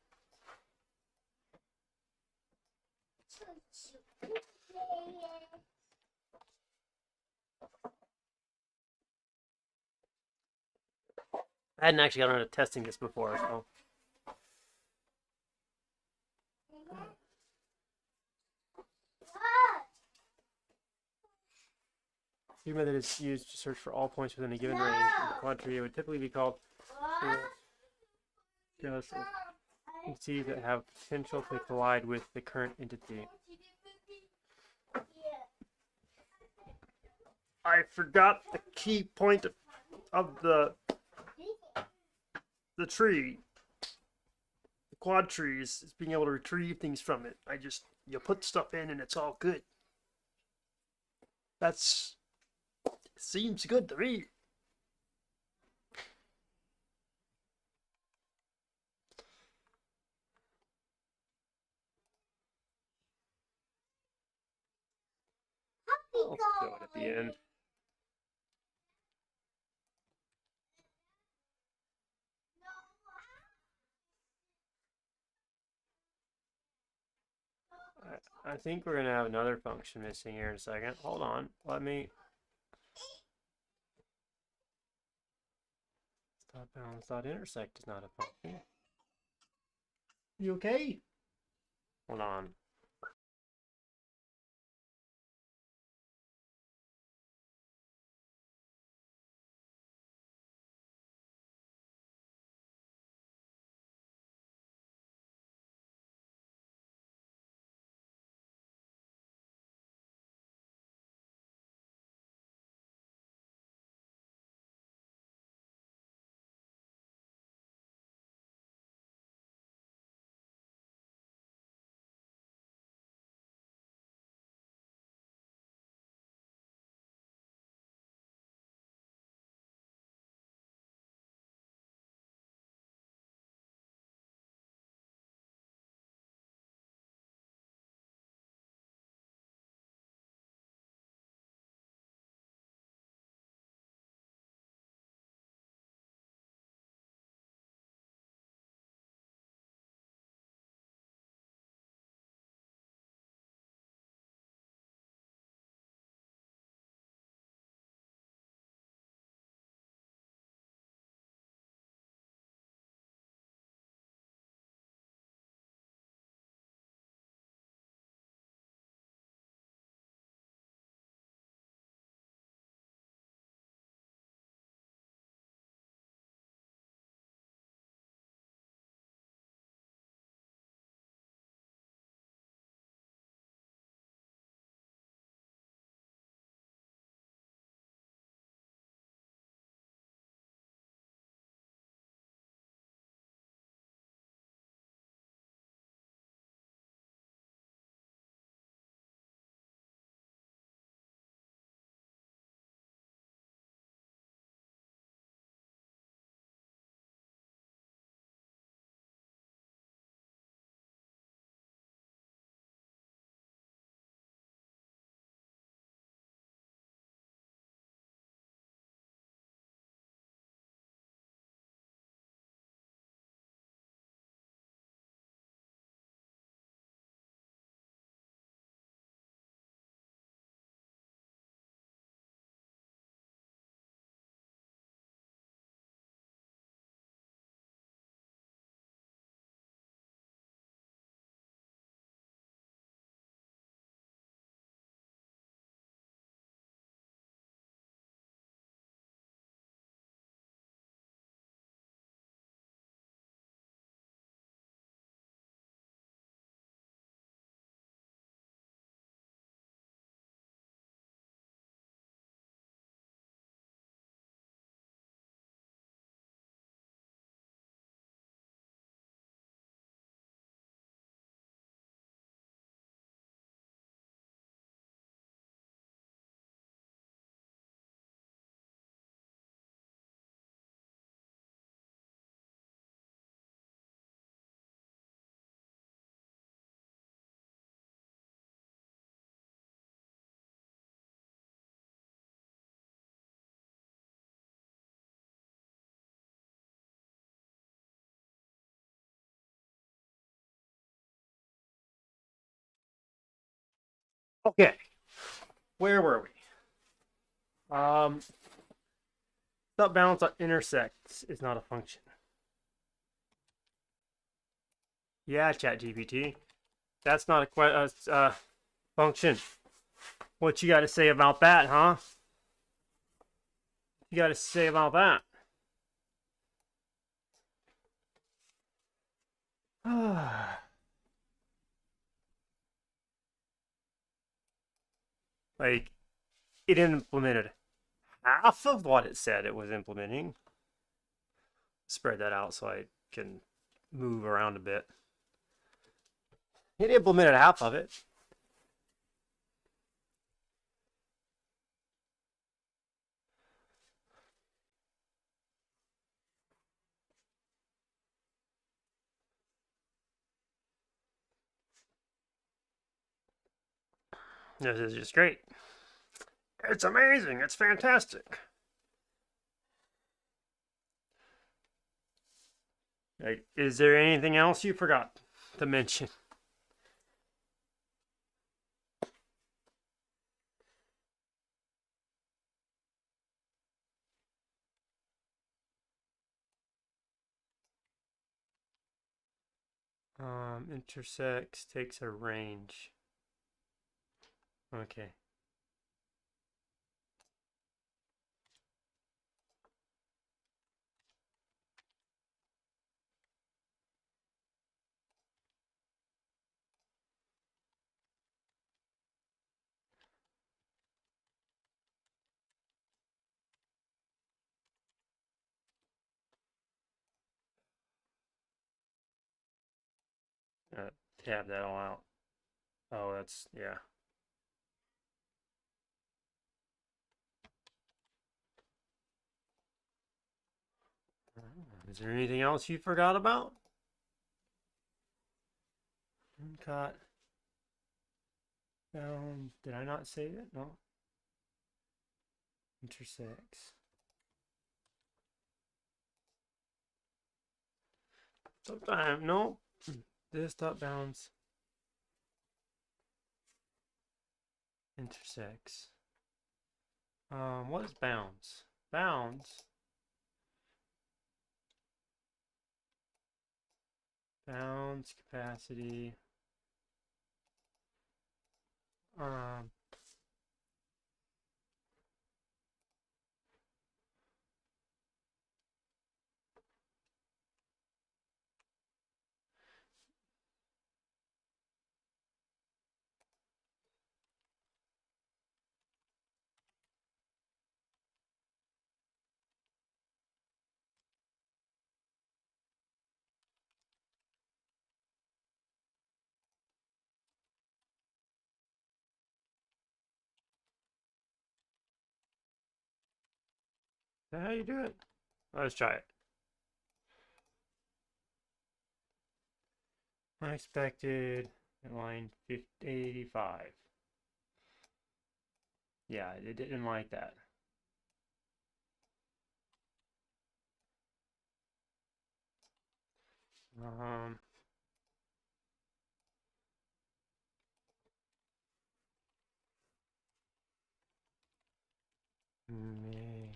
I hadn't actually gotten around to testing this before, so. The method is used to search for all points within a given range. In the quad tree, it would typically be called entities that have potential to collide with the current entity. I forgot the key point of the tree. The quad tree is being able to retrieve things from it. You put stuff in and it's all good. That's seems good to me. I'll do it at the end. I think we're gonna have another function missing here in a second. Hold on. Let me. Dot balance dot intersect is not a function. You okay? Hold on. Okay, where were we? Stop balance on intersects is not a function. Yeah, ChatGPT. That's not a function. What you got to say about that, huh? You got to say about that? Like, it implemented half of what it said it was implementing. Spread that out so I can move around a bit. It implemented half of it. This is just great. It's amazing. It's fantastic. Like, is there anything else you forgot to mention? Intersects takes a range. Okay. Tab that all out. Oh, that's, yeah. Is there anything else you forgot about? Cut. Did I not save it? No. Intersects. Sometime, no. This dot bounds. Intersects. What is bounds? Bounds. Bounds, capacity. Um, is that how you do it? Let's try it. Unexpected at line 85. Yeah, it didn't like that. Um, May.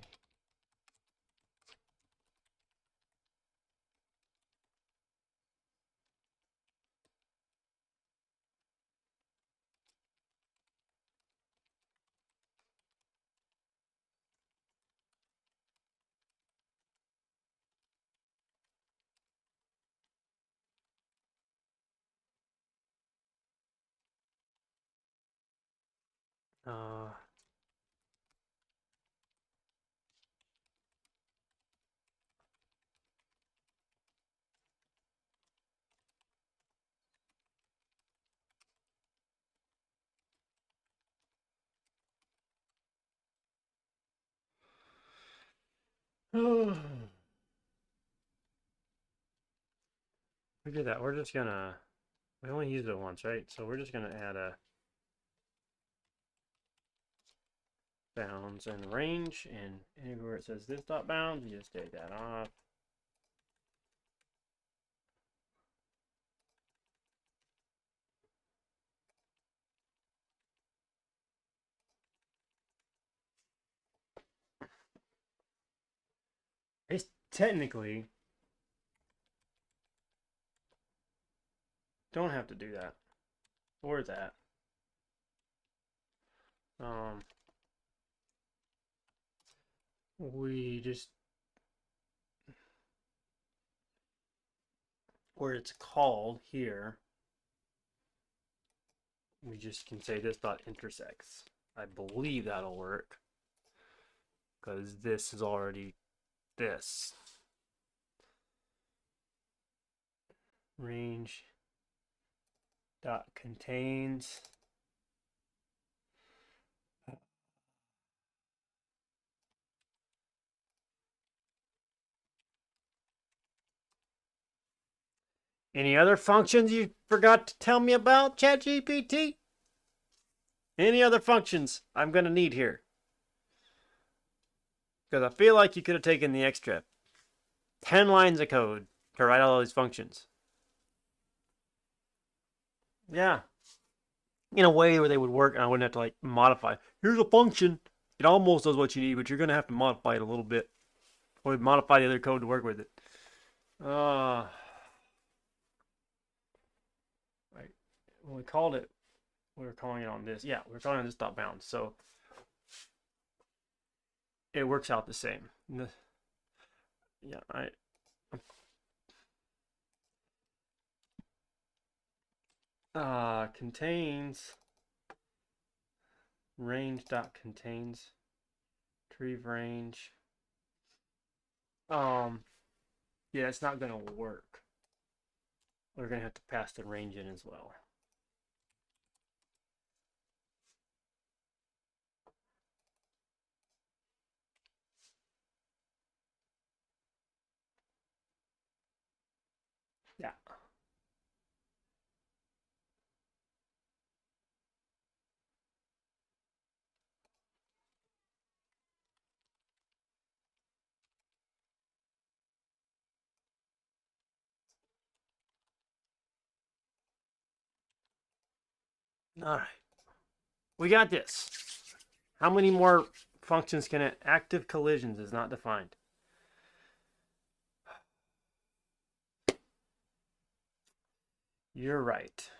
Uh, we did that. We're just gonna. We only used it once, right? So we're just gonna add a bounds and range, and anywhere it says this dot bounds, you just take that off. It's technically don't have to do that or that. We just where it's called here, we just can say this dot intersects. I believe that'll work because this is already this range dot contains any other functions you forgot to tell me about, ChatGPT? Any other functions I'm going to need here? Because I feel like you could have taken the extra 10 lines of code to write all these functions. Yeah. In a way where they would work and I wouldn't have to like modify. Here's a function. It almost does what you need, but you're going to have to modify it a little bit. Or modify the other code to work with it. Right. When we called it, we were calling it on this. Yeah, we're calling it this dot bound. So it works out the same. Yeah, contains range dot contains retrieve range. Yeah, it's not gonna work. We're gonna have to pass the range in as well. Yeah. All right. We got this. How many more functions can it? Active collisions is not defined. You're right.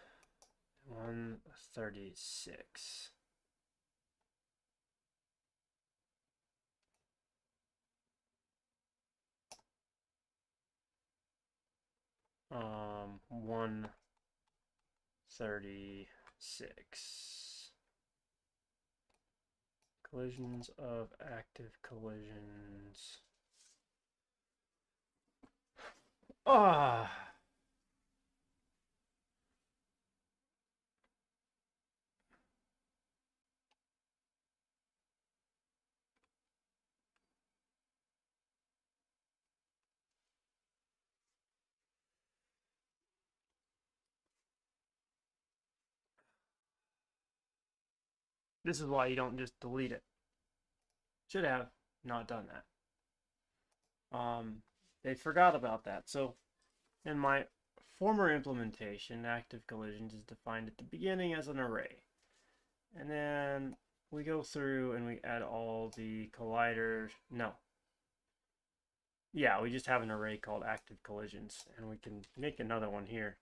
136. Um, 136. Collisions of active collisions. This is why you don't just delete it. Should have not done that. They forgot about that. So in my former implementation, active collisions is defined at the beginning as an array. And then we go through and we add all the colliders. No. Yeah, we just have an array called active collisions, and we can make another one here.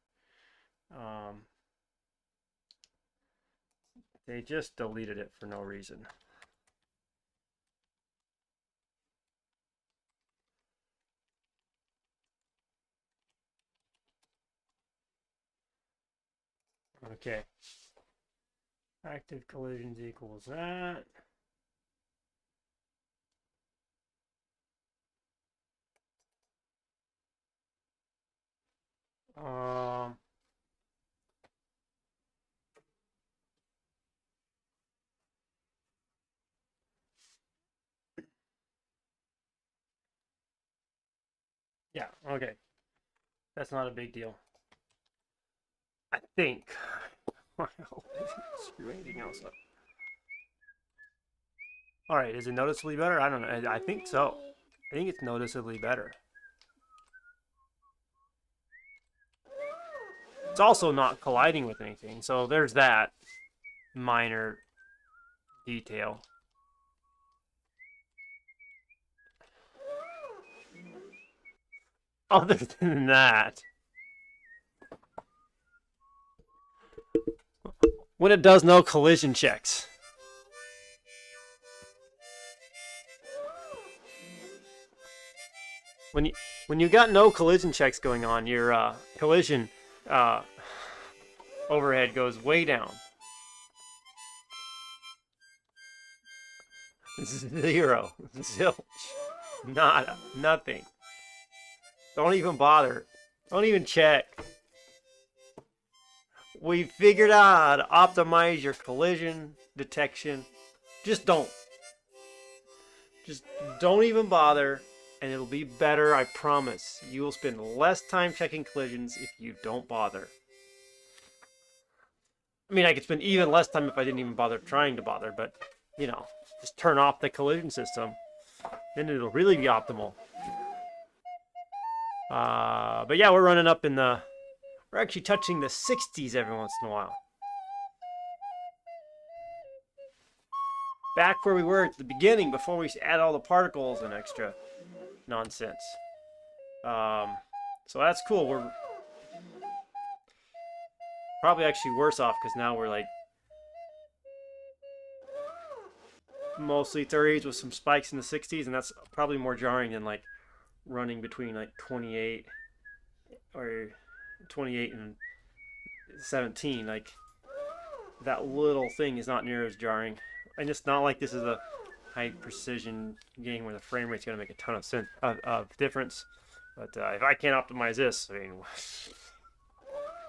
They just deleted it for no reason. Okay. Active collisions equals that. Yeah, okay. That's not a big deal. I think. I hope I didn't screw anything else up. Alright, is it noticeably better? I don't know. I think so. I think it's noticeably better. It's also not colliding with anything, so there's that minor detail. Other than that, when it does no collision checks. When you got no collision checks going on, your collision overhead goes way down. Zero. Zilch. Nada. Nothing. Don't even bother. Don't even check. We figured out how to optimize your collision detection. Just don't. Just don't even bother, and it'll be better, I promise. You will spend less time checking collisions if you don't bother. I mean, I could spend even less time if I didn't even bother trying to bother, but, you know, just turn off the collision system. Then it'll really be optimal. But yeah, we're running up in the... We're actually touching the 60s every once in a while. Back where we were at the beginning before we add all the particles and extra nonsense. So that's cool. We're probably actually worse off because now we're like mostly 30s with some spikes in the 60s, and that's probably more jarring than like running between like 28 and 17. Like that little thing is not near as jarring, and it's not like this is a high precision game where the frame rate's going to make a ton of difference. But if I can't optimize this, I mean, it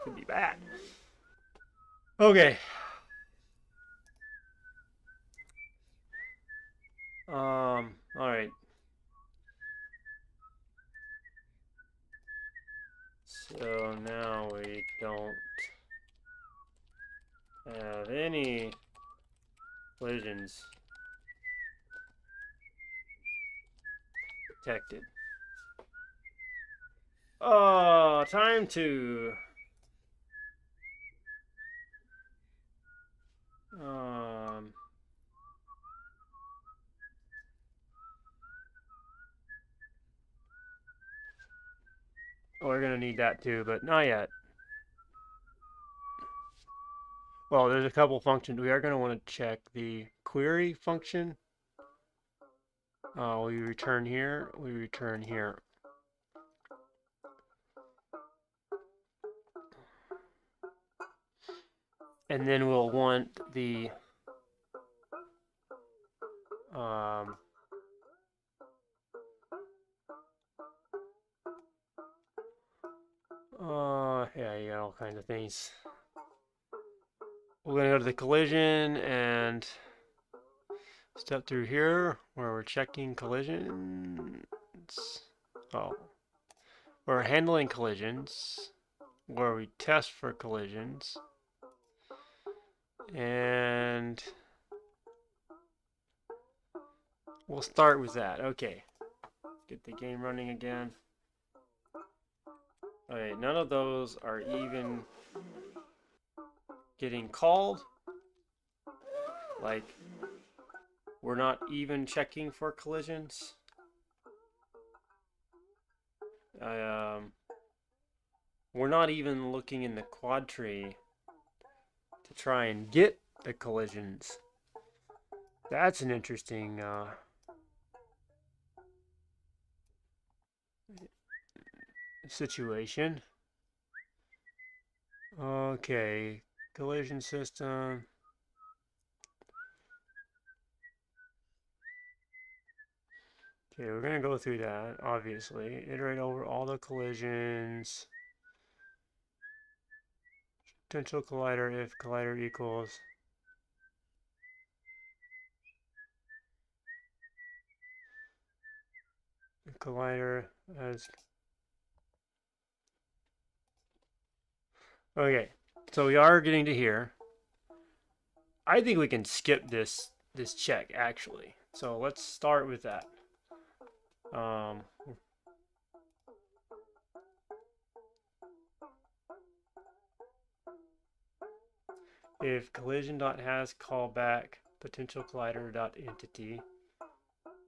could be bad. Okay. All right. So now we don't have any collisions detected. Oh, time to we're gonna need that too, but not yet. Well, there's a couple functions. We are gonna want to check the query function. We return here. We return here. And then we'll want the yeah, you got all kinds of things. We're gonna go to the collision and step through here where we're checking collisions. Oh, we're handling collisions where we test for collisions. And we'll start with that. Okay. Get the game running again. Okay, none of those are even getting called. Like, we're not even checking for collisions. We're not even looking in the quad tree to try and get the collisions. That's an interesting situation. Okay, collision system. Okay, we're gonna go through that, obviously. Iterate over all the collisions. Potential collider if collider equals. The collider as. Okay, so we are getting to here. I think we can skip this check actually. So let's start with that. If collision.has callback potential collider.entity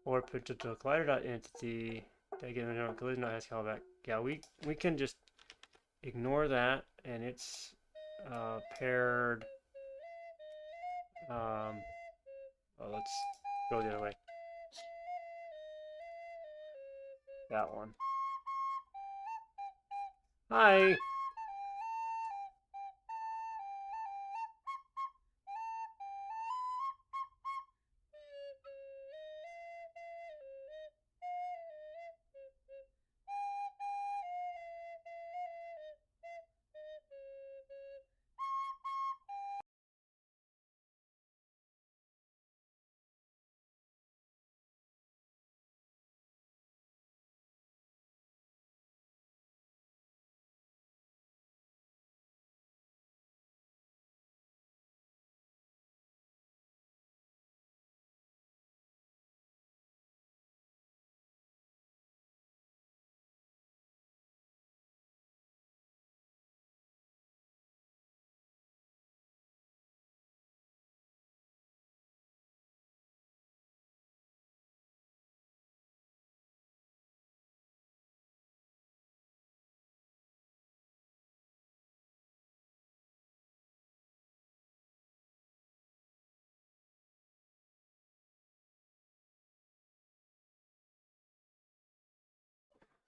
or potential collider.entity Take it on collision, not has callback. Yeah, we can just ignore that, and it's paired. Oh, let's go the other way. That one. Hi.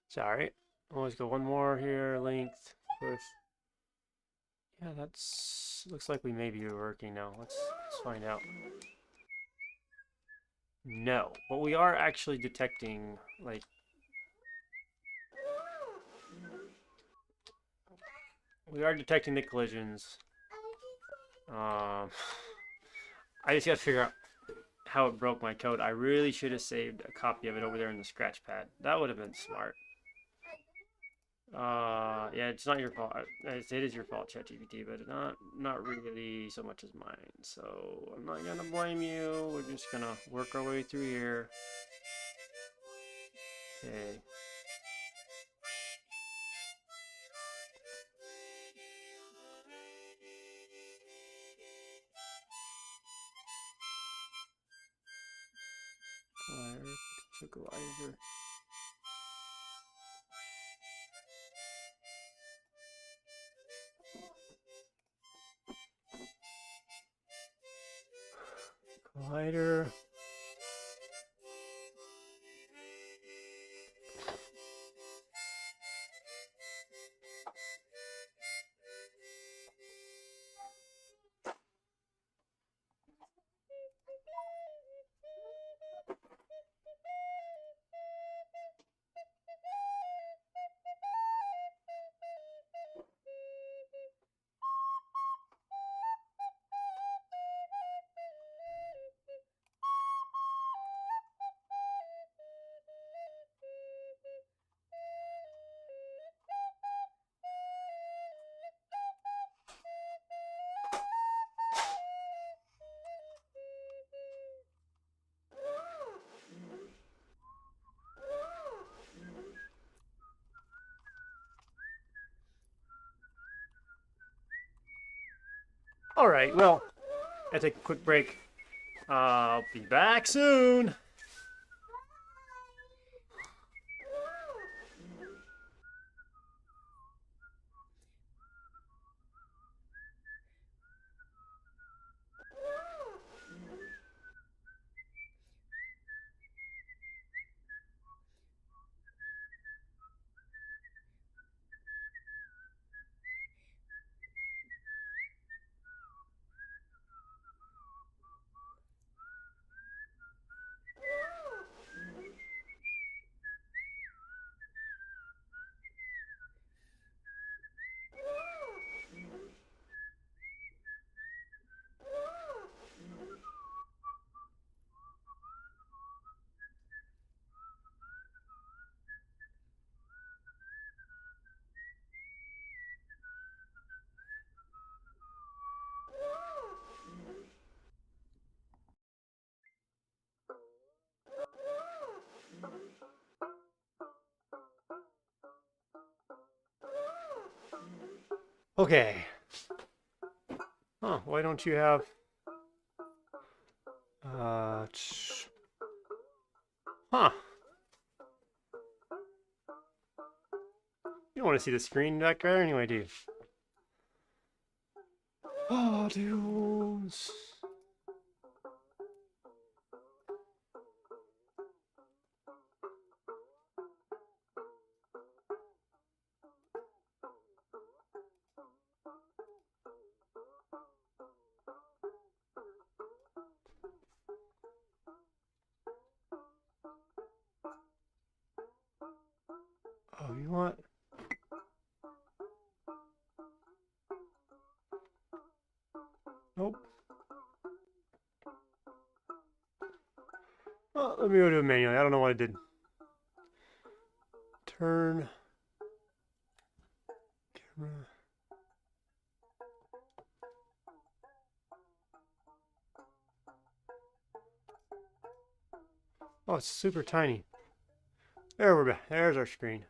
Sorry. Always go one more here. Length. Push. Yeah, that's looks like we may be working now. Let's find out. No, but we are actually detecting like we are detecting the collisions. I just gotta figure out how it broke my code. I really should have saved a copy of it over there in the scratch pad. That would have been smart. Yeah, it's not your fault. It is your fault, ChatGPT, but not really so much as mine. So I'm not gonna blame you. We're just gonna work our way through here. Okay. Collider. Collider. All right, well, I'll take a quick break. I'll be back soon. Okay. Huh, why don't you have huh. You don't want to see the screen back there anyway, do you? Audios. Oh, you want? Nope. Well, let me go do it manually. I don't know what I did. Turn. Camera. Oh, it's super tiny. There we're back. There's our screen.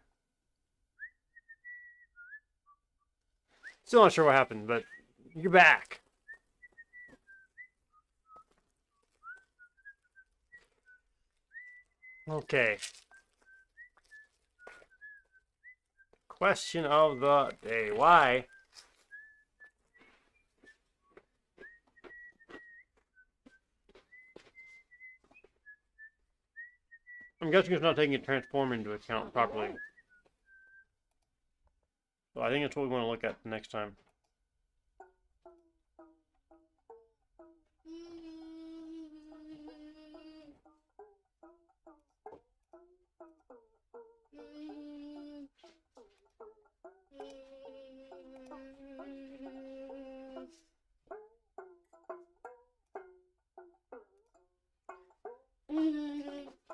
Still not sure what happened, but you're back. Okay. Question of the day. Why? I'm guessing it's not taking a transform into account properly. So I think that's what we want to look at next time.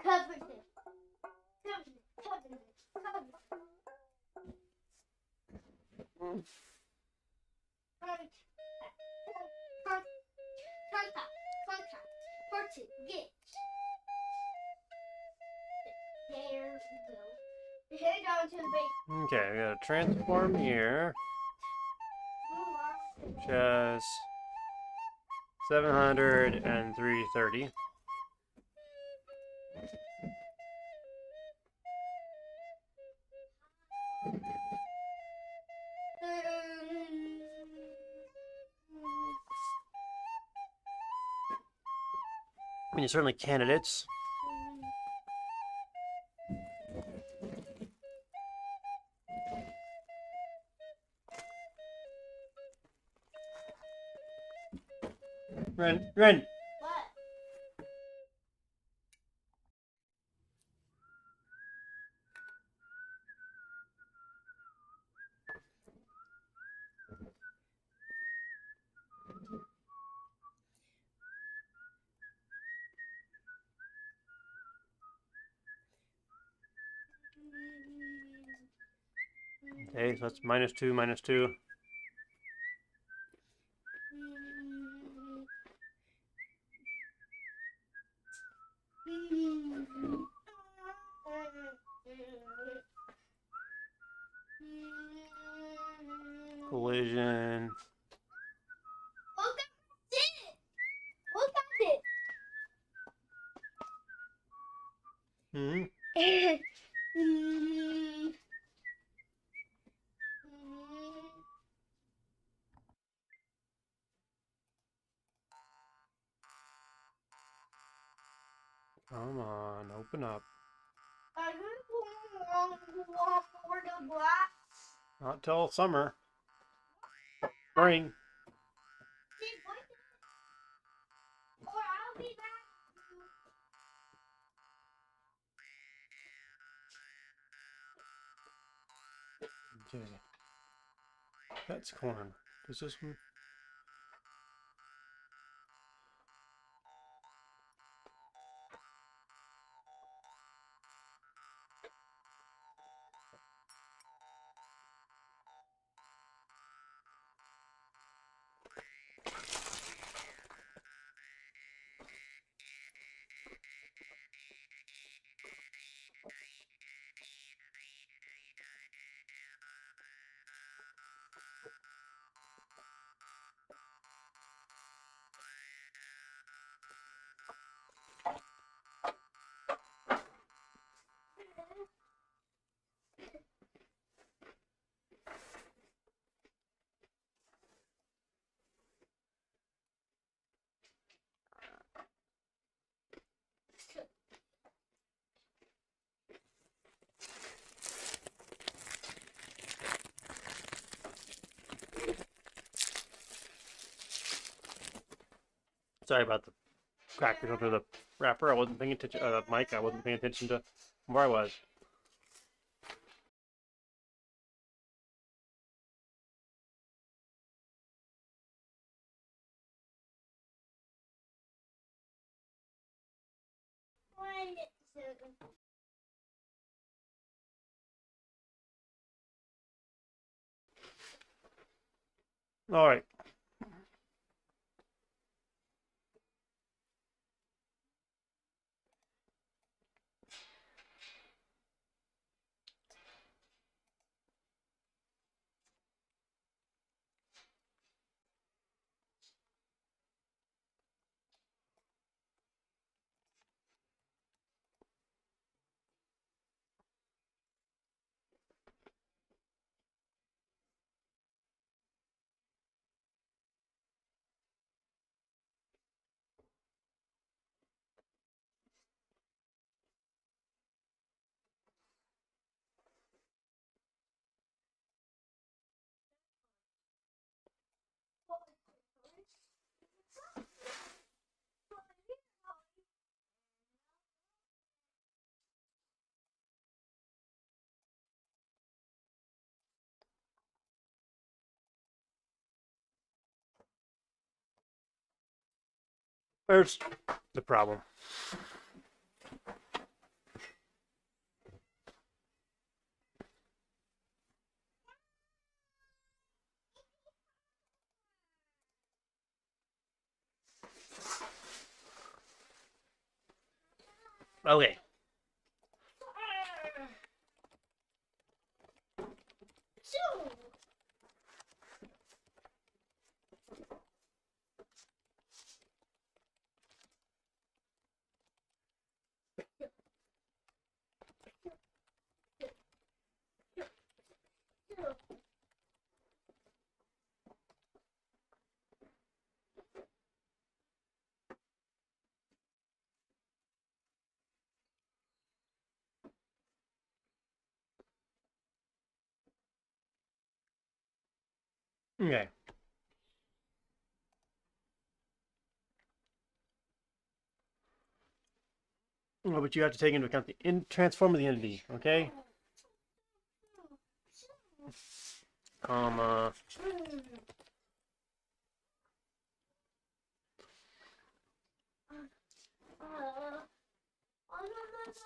Covered it. Covered it. Get. There we go. Head down to the base. Okay, we got a transform here. Which has 700 and 330. I mean, certainly candidates. Ren. What? Okay, so that's -2, -2. Collision. Look at it! Look at it! Come on, open up. I just want for the black. Not till summer. Spring. Or I'll be back. Okay. That's corn. Does this one? Sorry about the crackers under the wrapper. I wasn't paying attention. Mic. I wasn't paying attention to where I was. All right. There's the problem. Okay. Okay. Oh, but you have to take into account the transform of the entity. Okay. Comma.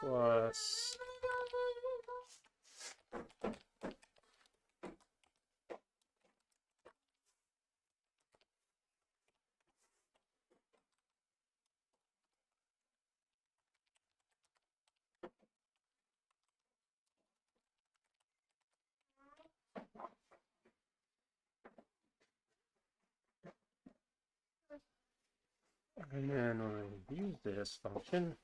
Plus. And then we'll use this function.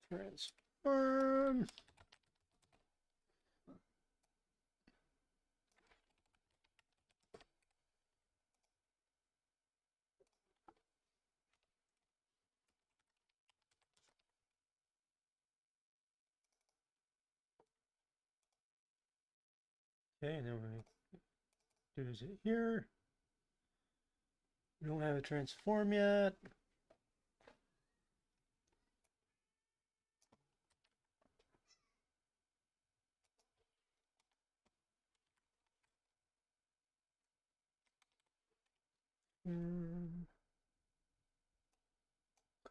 Transform. Okay, and then we do it here. We don't have a transform yet.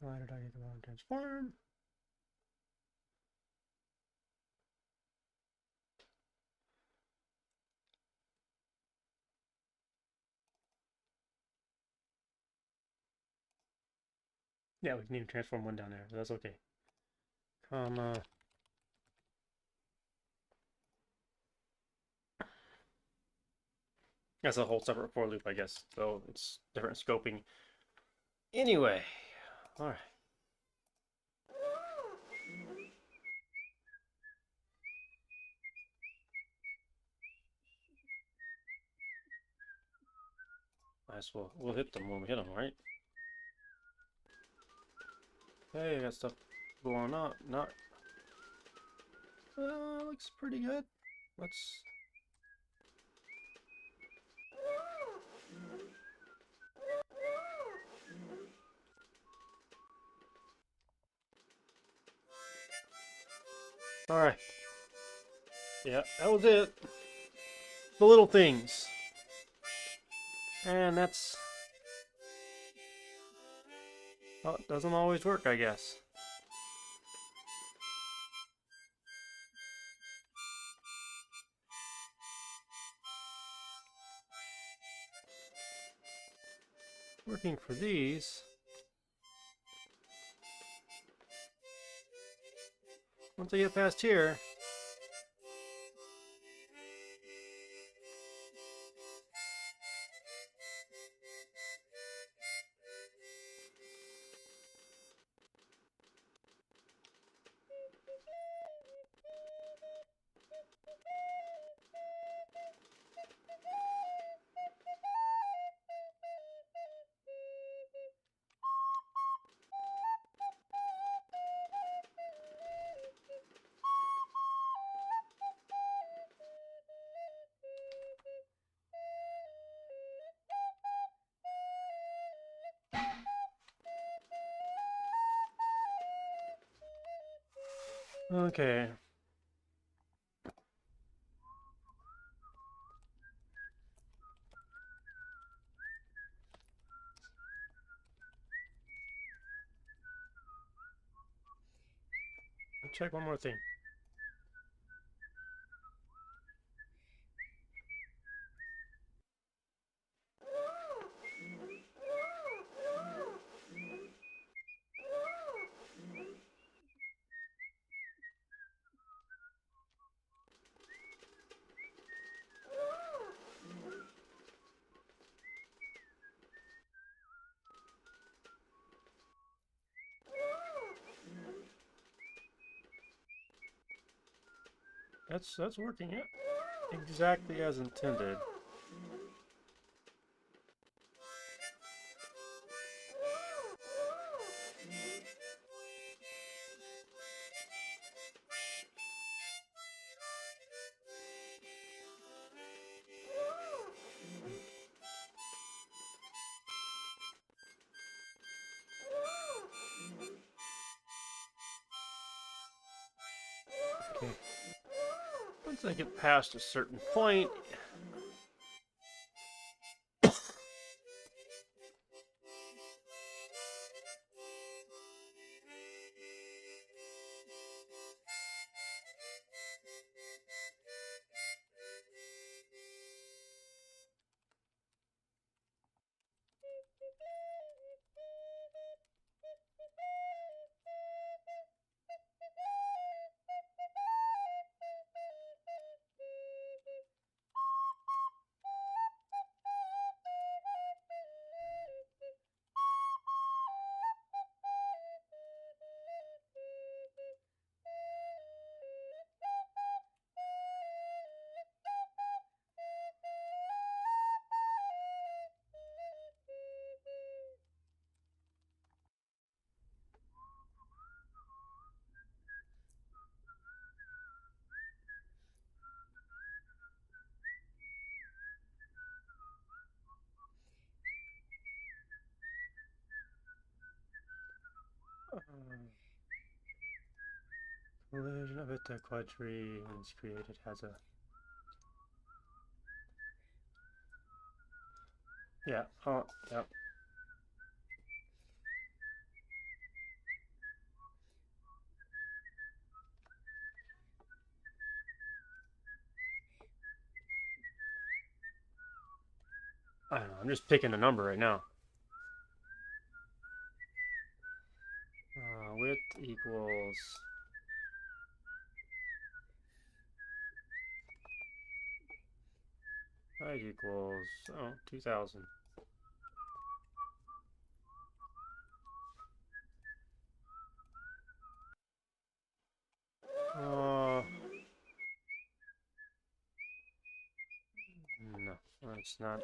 Collider.get transform. Yeah, we can even transform one down there. So that's okay. Comma. That's a whole separate for loop, I guess. So it's different scoping. Anyway, all right. Might as well. We'll hit them when we hit them, right? Hey, I got stuff blowing up. Not. Looks pretty good. Let's. Alright. Yeah, that was it. The little things. And that's... well, it doesn't always work, I guess. Working for these. Once I get past here... Okay. Check one more thing. That's working, yeah. Exactly as intended. Okay. Once I get past a certain point, collision of it, the quadri is created has a... yeah, oh, yeah. I don't know, I'm just picking a number right now. Width equals... height equals, 2000. No, that's not...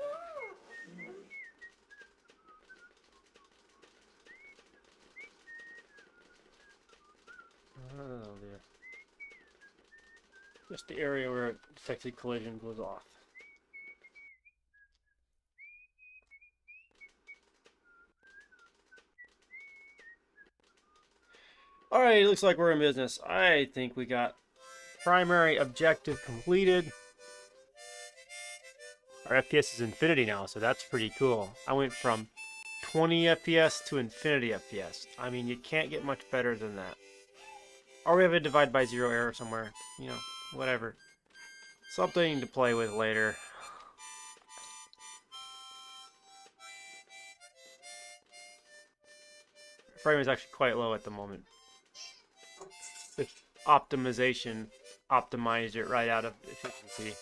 Oh dear. Just the area where detected collision goes off. Alright, looks like we're in business. I think we got primary objective completed. Our FPS is infinity now, so that's pretty cool. I went from 20 FPS to infinity FPS. I mean, you can't get much better than that. Or we have a divide by zero error somewhere. You know, whatever. Something to play with later. Frame is actually quite low at the moment. The optimization optimized it right out of efficiency.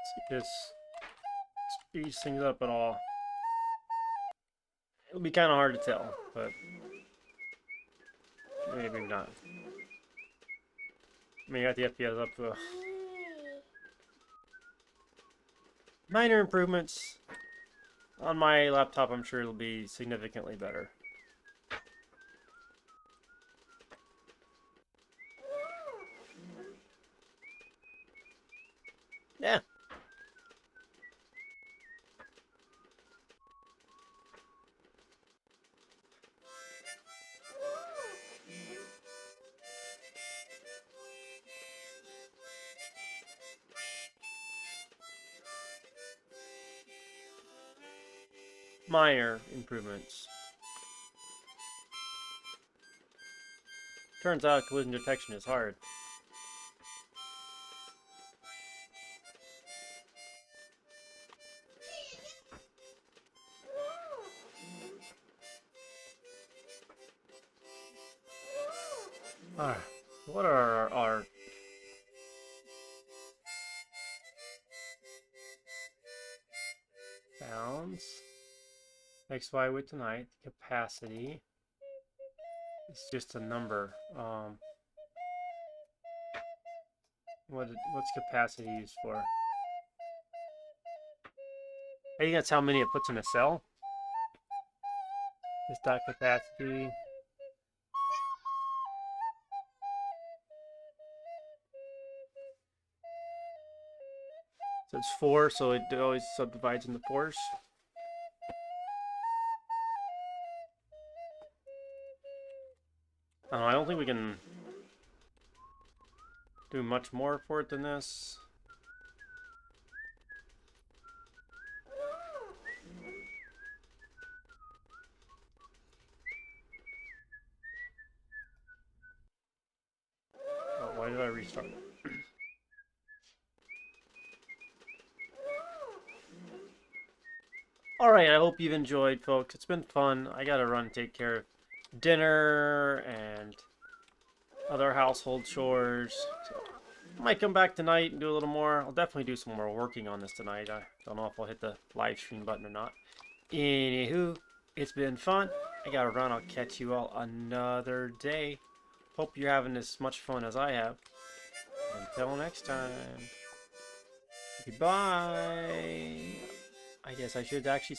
See if this speeds things up at all. It'll be kind of hard to tell, but maybe not. I mean, you got the FPS up to minor improvements. On my laptop, I'm sure it'll be significantly better. Yeah. Minor improvements. Turns out collision detection is hard. Alright, what are our bounds? XY width tonight, capacity. It's just a number. What's capacity used for? I think that's how many it puts in a cell. Is that capacity? So it's 4, so it always subdivides into 4s. I don't think we can do much more for it than this. Oh, why did I restart? Alright, I hope you've enjoyed, folks. It's been fun. I gotta run take care of dinner and other household chores. So I might come back tonight and do a little more. I'll definitely do some more working on this tonight. I don't know if I'll hit the live stream button or not. Anywho, it's been fun. I gotta run. I'll catch you all another day. Hope you're having as much fun as I have. Until next time. Goodbye. I guess I should actually